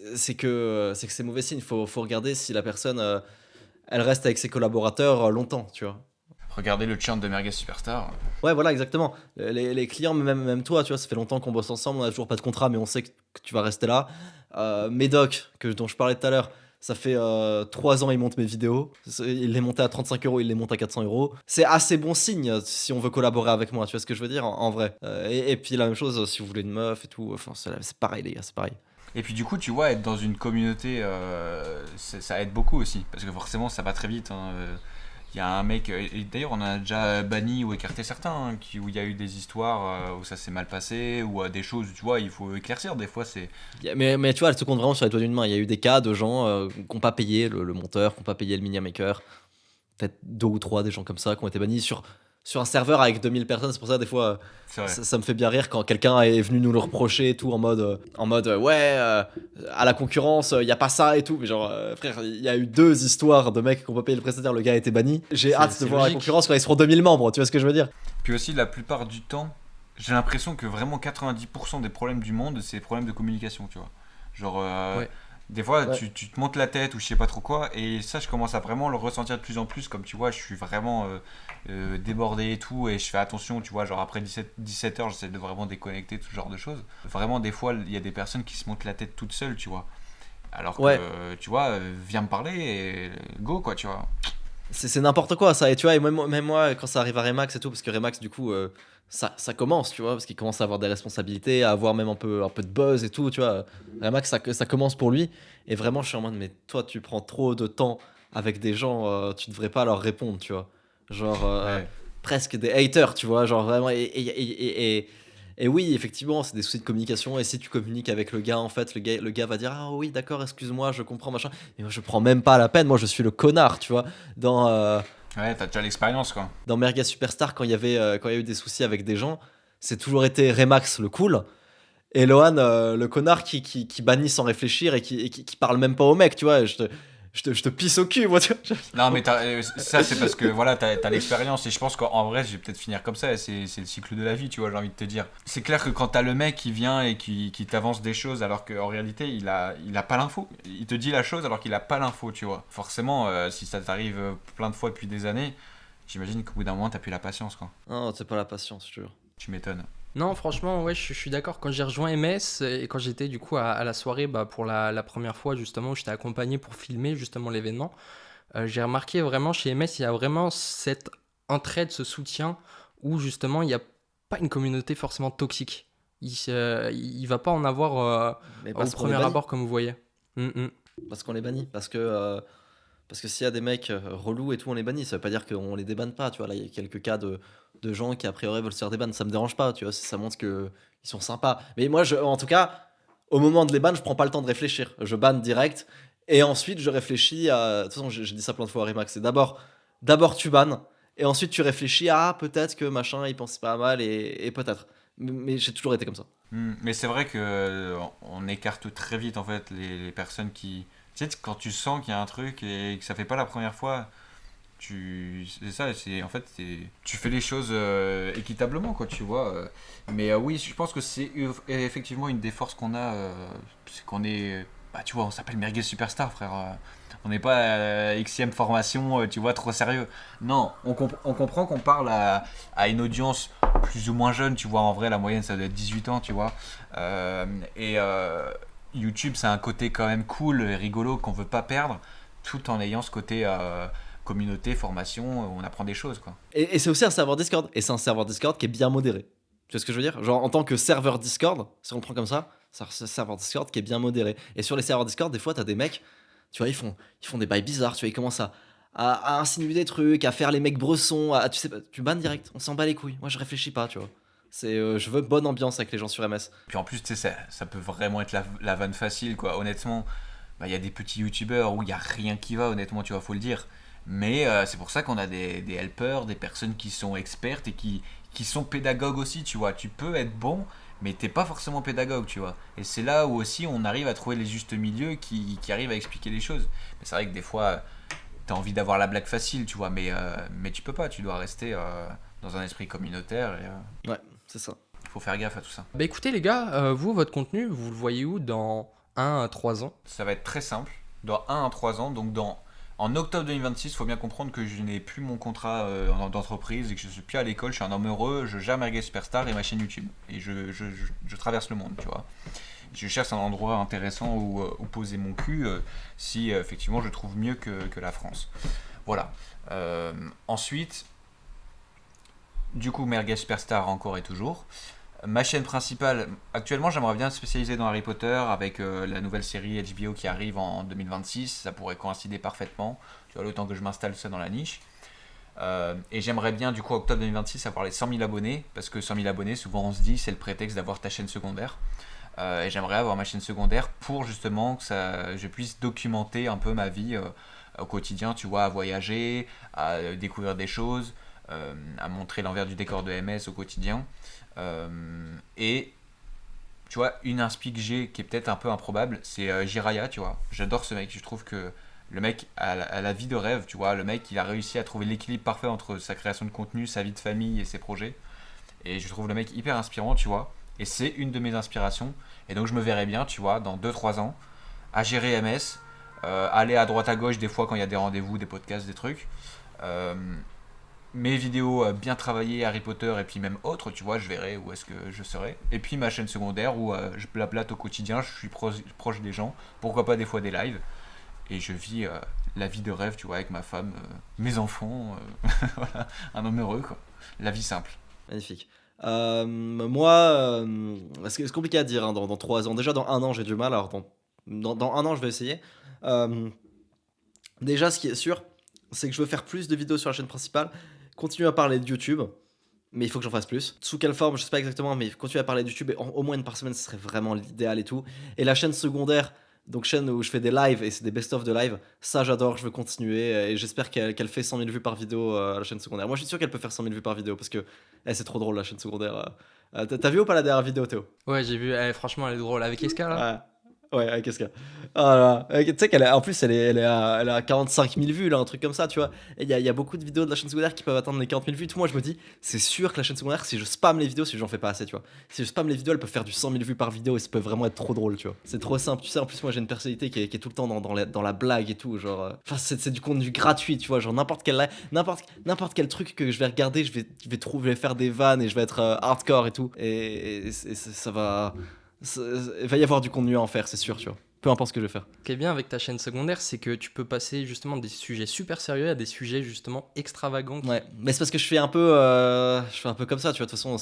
c'est que c'est mauvais signe. Faut regarder si la personne, elle reste avec ses collaborateurs longtemps, tu vois. Regardez le chant de Merguez Superstar. Ouais, voilà, exactement. Les clients, même toi, tu vois, ça fait longtemps qu'on bosse ensemble, on a toujours pas de contrat, mais on sait que tu vas rester là. Médoc, dont je parlais tout à l'heure, ça fait 3 ans, il monte mes vidéos. Il les montait à 35 €, il les monte à 400 €. C'est assez bon signe si on veut collaborer avec moi, tu vois ce que je veux dire, en vrai. Et puis la même chose si vous voulez une meuf et tout, enfin, c'est pareil, les gars, c'est pareil. Et puis du coup, tu vois, être dans une communauté, ça aide beaucoup aussi. Parce que forcément, ça va très vite, hein. Il y a un mec, et d'ailleurs on a déjà banni ou écarté certains, hein, où il y a eu des histoires où ça s'est mal passé, ou des choses, tu vois, il faut éclaircir. Des fois, c'est. Mais tu vois, elle se compte vraiment sur les doigts d'une main. Il y a eu des cas de gens qui n'ont pas payé le monteur, qui n'ont pas payé le mini maker. Peut-être 2 ou 3 des gens comme ça qui ont été bannis sur un serveur avec 2000 personnes. C'est pour ça, des fois, C'est vrai. ça me fait bien rire quand quelqu'un est venu nous le reprocher et tout, en mode ouais, à la concurrence, il n'y a pas ça et tout. Mais genre, frère, il y a eu 2 histoires de mecs qui n'ont pas payé le prestataire, le gars a été banni. J'ai hâte de c'est voir la logique. concurrence quand ils seront 2000 membres, tu vois ce que je veux dire? Puis aussi, la plupart du temps, j'ai l'impression que vraiment 90% des problèmes du monde, c'est des problèmes de communication, tu vois. Genre, Ouais. des fois, Ouais. tu te montes la tête ou je sais pas trop quoi, et ça, je commence à vraiment le ressentir de plus en plus. Comme tu vois, je suis vraiment débordé et tout, et je fais attention, tu vois. Genre, après 17 heures, j'essaie de vraiment déconnecter, tout ce genre de choses. Vraiment, des fois, il y a des personnes qui se montent la tête toutes seules, tu vois. Alors que, Ouais. tu vois, viens me parler et go, quoi, tu vois. C'est n'importe quoi ça, et tu vois, et même moi quand ça arrive à Remax et tout, parce que Remax du coup ça commence, tu vois, parce qu'il commence à avoir des responsabilités, à avoir même un peu de buzz et tout, tu vois. Remax ça commence pour lui, et vraiment je suis en mode, mais toi tu prends trop de temps avec des gens, tu devrais pas leur répondre, tu vois, genre Ouais. presque des haters, tu vois, genre vraiment, et oui, effectivement, c'est des soucis de communication. Et si tu communiques avec le gars, en fait, le gars va dire, ah oui, d'accord, excuse-moi, je comprends, machin. Et moi, je prends même pas la peine. Moi, je suis le connard, tu vois. Ouais, t'as déjà l'expérience, quoi. Dans Merga Superstar, quand il y a eu des soucis avec des gens, c'est toujours été Remax le cool. Et Lohan, le connard qui bannit sans réfléchir et qui parle même pas au mec, tu vois. Je te pisse au cul, moi, tu vois. Non, mais ça, c'est parce que voilà, t'as l'expérience, et je pense qu'en vrai, je vais peut-être finir comme ça, et c'est le cycle de la vie, tu vois, j'ai envie de te dire. C'est clair que quand t'as le mec qui vient et qui t'avance des choses, alors qu'en réalité, il a pas l'info. Il te dit la chose alors qu'il a pas l'info, tu vois. Forcément, si ça t'arrive plein de fois depuis des années, j'imagine qu'au bout d'un moment, t'as plus la patience, quoi. Non, c'est pas la patience, je te jure. Tu m'étonnes. Non, franchement, ouais, je suis d'accord. Quand j'ai rejoint MS et quand j'étais du coup à la soirée pour la première fois, justement, où j'étais accompagné pour filmer justement l'événement, j'ai remarqué vraiment chez MS, il y a vraiment cette entraide, ce soutien où justement il n'y a pas une communauté forcément toxique. Il va pas en avoir Mais au parce qu'on les premier bannit. abord, comme vous voyez. Parce qu'on les bannit. Parce que s'il y a des mecs relous et tout, on les bannit. Ça veut pas dire qu'on les débanne pas. Tu vois, là, il y a quelques cas de gens qui, a priori, veulent se faire déban. Ça me dérange pas. Tu vois, ça montre qu'ils sont sympas. Mais moi, en tout cas, au moment de les ban, je prends pas le temps de réfléchir. Je banne direct. Et ensuite, je réfléchis à. De toute façon, j'ai dit ça plein de fois à Remax. C'est d'abord, tu bannes. Et ensuite, tu réfléchis à peut-être que machin, il pense pas mal. Et peut-être. Mais j'ai toujours été comme ça. Mais c'est vrai que on écarte très vite en fait les personnes qui. Tu sais, quand tu sens qu'il y a un truc et que ça fait pas la première fois, c'est ça, c'est en fait, tu fais les choses équitablement, quoi, tu vois. Mais oui, je pense que c'est effectivement une des forces qu'on a, c'est qu'on est. Bah, tu vois, on s'appelle Merguez Superstar, frère. On n'est pas Xème formation, tu vois, trop sérieux. Non, on comprend qu'on parle à une audience plus ou moins jeune, tu vois. En vrai, la moyenne, ça doit être 18 ans, tu vois. Et YouTube, c'est un côté quand même cool et rigolo qu'on veut pas perdre, tout en ayant ce côté communauté, formation, où on apprend des choses, quoi. Et c'est aussi un serveur Discord. Et c'est un serveur Discord qui est bien modéré. Tu vois ce que je veux dire? Genre, en tant que serveur Discord, si on le prend comme ça, c'est un serveur Discord qui est bien modéré. Et sur les serveurs Discord, des fois, t'as des mecs, tu vois, ils font des bails bizarres, tu vois, ils commencent à insinuer des trucs, à faire les mecs bressons, tu sais pas, tu bannes direct, on s'en bat les couilles. Moi, je réfléchis pas, tu vois. Je veux bonne ambiance avec les gens sur MS. Puis en plus, tu sais, ça peut vraiment être la vanne facile, quoi. Honnêtement, bah, il y a des petits youtubeurs où il y a rien qui va, honnêtement, tu vois, faut le dire. Mais c'est pour ça qu'on a des helpers, des personnes qui sont expertes et qui sont pédagogues aussi, tu vois. Tu peux être bon, mais t'es pas forcément pédagogue, tu vois. Et c'est là où aussi on arrive à trouver les justes milieux qui arrivent à expliquer les choses. Mais c'est vrai que des fois, t'as envie d'avoir la blague facile, tu vois, mais tu peux pas, tu dois rester dans un esprit communautaire et Ouais, c'est ça. faut faire gaffe à tout ça. Bah écoutez les gars, vous, votre contenu, vous le voyez où dans 1 à 3 ans? Ça va être très simple, dans 1 à 3 ans, donc en octobre 2026, il faut bien comprendre que je n'ai plus mon contrat d'entreprise et que je suis plus à l'école, je suis un homme heureux, je gère Merguez Superstar et ma chaîne YouTube. Et je traverse le monde, tu vois. Je cherche un endroit intéressant où poser mon cul si effectivement je trouve mieux que la France. Voilà. Ensuite, du coup, Merguez Superstar encore et toujours. Ma chaîne principale, actuellement j'aimerais bien me spécialiser dans Harry Potter avec la nouvelle série HBO qui arrive en 2026, ça pourrait coïncider parfaitement, tu vois, le temps que je m'installe ça dans la niche. Et j'aimerais bien du coup octobre 2026 avoir les 100 000 abonnés, parce que 100 000 abonnés, souvent on se dit c'est le prétexte d'avoir ta chaîne secondaire. Et j'aimerais avoir ma chaîne secondaire pour justement que je puisse documenter un peu ma vie au quotidien, tu vois, à voyager, à découvrir des choses, à montrer l'envers du décor de MS au quotidien. Et tu vois, une inspi que j'ai qui est peut-être un peu improbable, c'est Jiraya, tu vois. J'adore ce mec, je trouve que le mec a la vie de rêve, tu vois. Le mec, il a réussi à trouver l'équilibre parfait entre sa création de contenu, sa vie de famille et ses projets. Et je trouve le mec hyper inspirant, tu vois. Et c'est une de mes inspirations. Et donc je me verrais bien, tu vois, dans 2-3 ans, à gérer MS, aller à droite à gauche des fois quand il y a des rendez-vous, des podcasts, des trucs. Mes vidéos bien travaillées, Harry Potter et puis même autres, tu vois, je verrai où est-ce que je serai. Et puis ma chaîne secondaire où je blablate au quotidien, je suis proche des gens, pourquoi pas des fois des lives. Et je vis la vie de rêve, tu vois, avec ma femme, mes enfants, voilà, un homme heureux, quoi. La vie simple. Magnifique. Moi, c'est compliqué à dire hein, dans 3 ans. Déjà, dans 1 an, j'ai du mal. Alors, dans 1 an, je vais essayer. Déjà, ce qui est sûr, c'est que je veux faire plus de vidéos sur la chaîne principale, continuer à parler de YouTube, mais il faut que j'en fasse plus. Sous quelle forme, je sais pas exactement, mais continuer à parler de YouTube, et au moins une par semaine, ce serait vraiment l'idéal et tout. Et la chaîne secondaire, donc chaîne où je fais des lives, et c'est des best-of de live, ça j'adore, je veux continuer, et j'espère qu'elle fait 100 000 vues par vidéo, la chaîne secondaire. Moi, je suis sûr qu'elle peut faire 100 000 vues par vidéo, parce que c'est trop drôle, la chaîne secondaire. T'as vu ou pas la dernière vidéo, Théo? Ouais, j'ai vu, franchement elle est drôle, avec Eska là? Ouais, qu'est-ce qu'il y a? Ah là là. Tu sais qu'elle en plus, elle est à 45 000 vues, là, un truc comme ça, tu vois. Et il y a beaucoup de vidéos de la chaîne secondaire qui peuvent atteindre les 40 000 vues. Tout moi, je me dis, c'est sûr que la chaîne secondaire, si je spam les vidéos, si j'en fais pas assez, tu vois. Si je spam les vidéos, elles peuvent faire du 100 000 vues par vidéo et ça peut vraiment être trop drôle, tu vois. C'est trop simple. Tu sais, en plus, moi, j'ai une personnalité qui est tout le temps dans la blague et tout. Genre, enfin, c'est du contenu gratuit, tu vois. Genre, n'importe quel truc que je vais regarder, je vais faire des vannes et je vais être hardcore et tout. Et ça va. Il va y avoir du contenu à en faire, c'est sûr, tu vois. Peu importe ce que je vais faire. Ce qui est bien avec ta chaîne secondaire, c'est que tu peux passer justement des sujets super sérieux à des sujets justement extravagants. Ouais, mais c'est parce que je fais un peu comme ça, tu vois. De toute façon,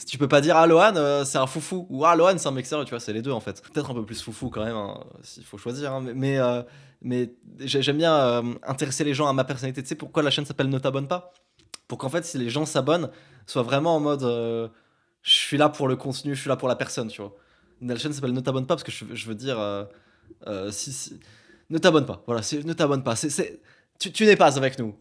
tu peux pas dire ah Lohan c'est un foufou ou ah Lohan c'est un mec sérieux, tu vois. C'est les deux en fait. Peut-être un peu plus foufou quand même, hein, s'il faut choisir. Hein, mais j'aime bien intéresser les gens à ma personnalité. Tu sais pourquoi la chaîne s'appelle Ne t'abonne pas? Pour qu'en fait, si les gens s'abonnent, soient vraiment en mode je suis là pour le contenu, je suis là pour la personne, tu vois. La chaîne s'appelle Ne t'abonne pas parce que je veux dire si, ne t'abonne pas. Voilà, ne t'abonne pas. Tu n'es pas avec nous.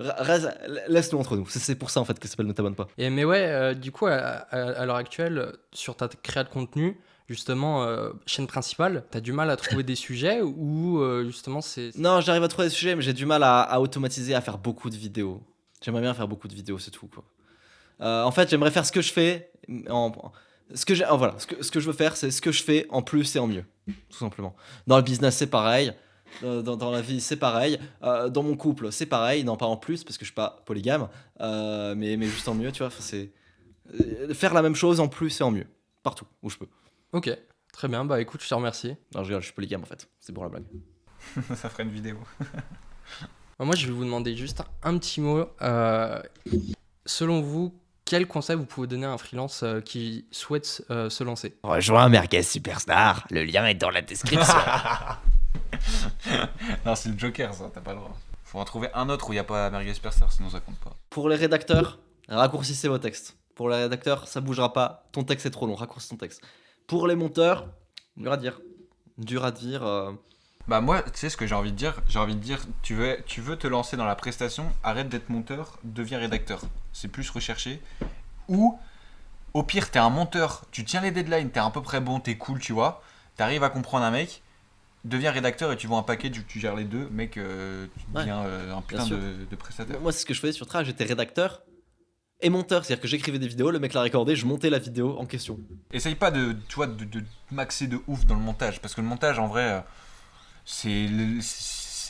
Laisse-nous entre nous. C'est pour ça en fait que ça s'appelle Ne t'abonne pas. Et mais ouais, du coup, à l'heure actuelle, sur ta créa de contenu, justement, chaîne principale, t'as du mal à trouver des sujets ou justement c'est... Non, j'arrive à trouver des sujets, mais j'ai du mal à automatiser, à faire beaucoup de vidéos. J'aimerais bien faire beaucoup de vidéos, c'est tout, quoi. En fait, j'aimerais faire ce que je fais. Voilà, ce que je veux faire, c'est ce que je fais en plus et en mieux, tout simplement. Dans le business, c'est pareil. Dans la vie, c'est pareil. Dans mon couple, c'est pareil. Non, pas en plus, parce que je suis pas polygame, mais juste en mieux, tu vois. Enfin, c'est faire la même chose en plus et en mieux, partout où je peux. Ok, très bien. Bah écoute, je te remercie. Non, je rigole, je suis polygame en fait. C'est pour la blague. Ça ferait une vidéo. Moi, je vais vous demander juste un petit mot. Selon vous, quel conseil vous pouvez donner à un freelance qui souhaite se lancer? Rejoins Merguez Superstar, le lien est dans la description. Non, c'est le Joker, ça, t'as pas le droit. Faut en trouver un autre où il n'y a pas Merguez Superstar, sinon ça compte pas. Pour les rédacteurs, raccourcissez vos textes. Pour les rédacteurs, ça bougera pas. Ton texte est trop long, raccourcis ton texte. Pour les monteurs, dur à dire. Bah moi, tu sais ce que j'ai envie de dire? J'ai envie de dire, tu veux te lancer dans la prestation, arrête d'être monteur, deviens rédacteur. C'est plus recherché. Ou, au pire, t'es un monteur, tu tiens les deadlines, t'es à peu près bon, t'es cool, tu vois. T'arrives à comprendre un mec, deviens rédacteur et tu vends un package où tu gères les deux, mec, tu deviens un putain de prestataire. Moi, c'est ce que je faisais sur Tra, j'étais rédacteur et monteur. C'est-à-dire que j'écrivais des vidéos, le mec l'a recordé, je montais la vidéo en question. Essaye pas de maxer de ouf dans le montage, parce que le montage, en vrai, c'est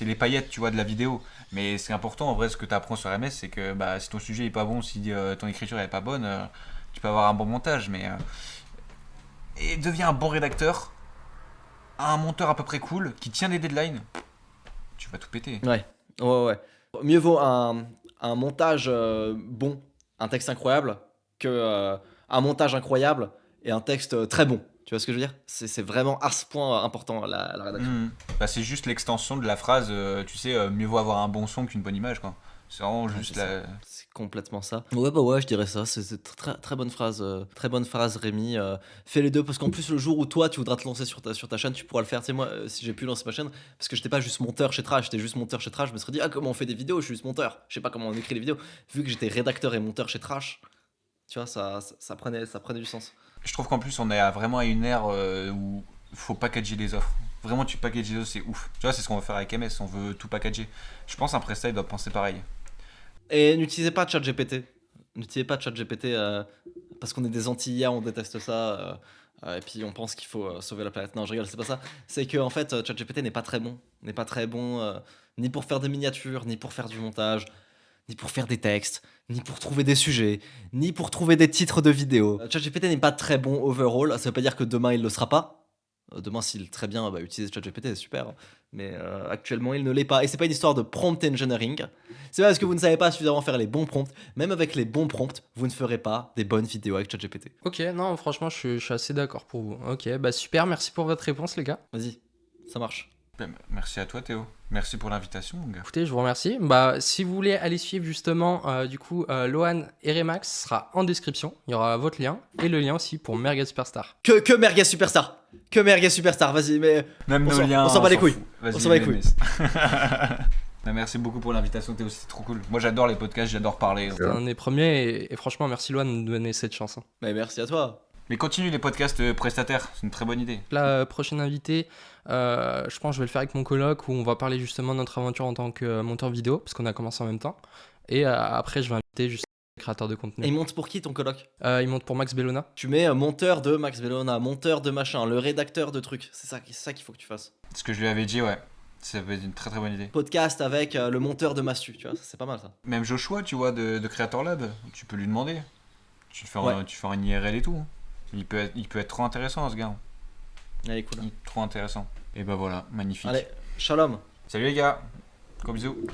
les paillettes, tu vois, de la vidéo. Mais c'est important, en vrai, ce que tu apprends sur MS, c'est que bah, si ton sujet est pas bon, si ton écriture est pas bonne, tu peux avoir un bon montage, mais... Et deviens un bon rédacteur, un monteur à peu près cool, qui tient des deadlines, tu vas tout péter. Ouais. Mieux vaut un montage bon, un texte incroyable, que un montage incroyable et un texte très bon. Tu vois ce que je veux dire? C'est vraiment à ce point important la rédaction. Bah, c'est juste l'extension de la phrase, tu sais, mieux vaut avoir un bon son qu'une bonne image, quoi. C'est vraiment juste la... C'est complètement ça. Ouais, je dirais ça. C'est très, très bonne phrase. Très bonne phrase, Rémi. Fais les deux, parce qu'en plus, le jour où toi, tu voudras te lancer sur ta chaîne, tu pourras le faire. Tu sais, moi, si j'ai pu lancer ma chaîne, parce que j'étais pas juste monteur chez Trash, j'étais juste monteur chez Trash, je me serais dit, ah, comment on fait des vidéos? Je suis juste monteur. Je sais pas comment on écrit les vidéos. Vu que j'étais rédacteur et monteur chez Trash, tu vois, ça prenait du sens. Je trouve qu'en plus, on est vraiment à une ère où il faut packager les offres. Vraiment, tu packages les offres, c'est ouf. Tu vois, c'est ce qu'on veut faire avec MS, on veut tout packager. Je pense qu'un prestat, il doit penser pareil. Et n'utilisez pas ChatGPT. N'utilisez pas ChatGPT parce qu'on est des anti-IA, on déteste ça. Et puis on pense qu'il faut sauver la planète. Non, je rigole, c'est pas ça. C'est que en fait, ChatGPT n'est pas très bon. Ni pour faire des miniatures, ni pour faire du montage, ni pour faire des textes, ni pour trouver des sujets, ni pour trouver des titres de vidéos. ChatGPT n'est pas très bon overall. Ça veut pas dire que demain il le sera pas. Demain, s'il est très bien, bah, utiliser ChatGPT, c'est super. Mais actuellement, il ne l'est pas. Et c'est pas une histoire de prompt engineering. C'est pas parce que vous ne savez pas suffisamment faire les bons prompts. Même avec les bons prompts, vous ne ferez pas des bonnes vidéos avec ChatGPT. Ok, non, franchement, je suis assez d'accord pour vous. Ok, bah super, merci pour votre réponse, les gars. Vas-y, ça marche. Merci à toi, Théo. Merci pour l'invitation, mon gars. Écoutez, je vous remercie. Bah, si vous voulez aller suivre justement, Lohan et Remax sera en description. Il y aura votre lien et le lien aussi pour Merguez Superstar. Que Merguez Superstar. Que Merguez Superstar. Vas-y, mais même nos liens. On s'en bat les couilles. On s'en bat les couilles. Merci beaucoup pour l'invitation, Théo. C'était trop cool. Moi, j'adore les podcasts, j'adore parler. C'est un des premiers et franchement, merci Lohan de nous donner cette chance. Hein. Mais merci à toi. Mais continue les podcasts prestataires, c'est une très bonne idée. La prochaine invitée, je pense que je vais le faire avec mon coloc où on va parler justement de notre aventure en tant que monteur vidéo, parce qu'on a commencé en même temps. Et après, je vais inviter juste des créateurs de contenu. Et il monte pour qui ton coloc? Il monte pour Max Bellona. Tu mets monteur de Max Bellona, monteur de machin, le rédacteur de trucs. C'est ça qu'il faut que tu fasses. Ce que je lui avais dit, ouais. Ça peut être une très très bonne idée. Podcast avec le monteur de Mastu, tu vois, ça, c'est pas mal ça. Même Joshua, tu vois, de Creator Lab, tu peux lui demander. Tu fais Ouais. un IRL et tout. Il peut être trop intéressant, ce gars. Allez, cool. Il est trop intéressant. Et bah voilà, magnifique. Allez, shalom. Salut les gars, gros bisous.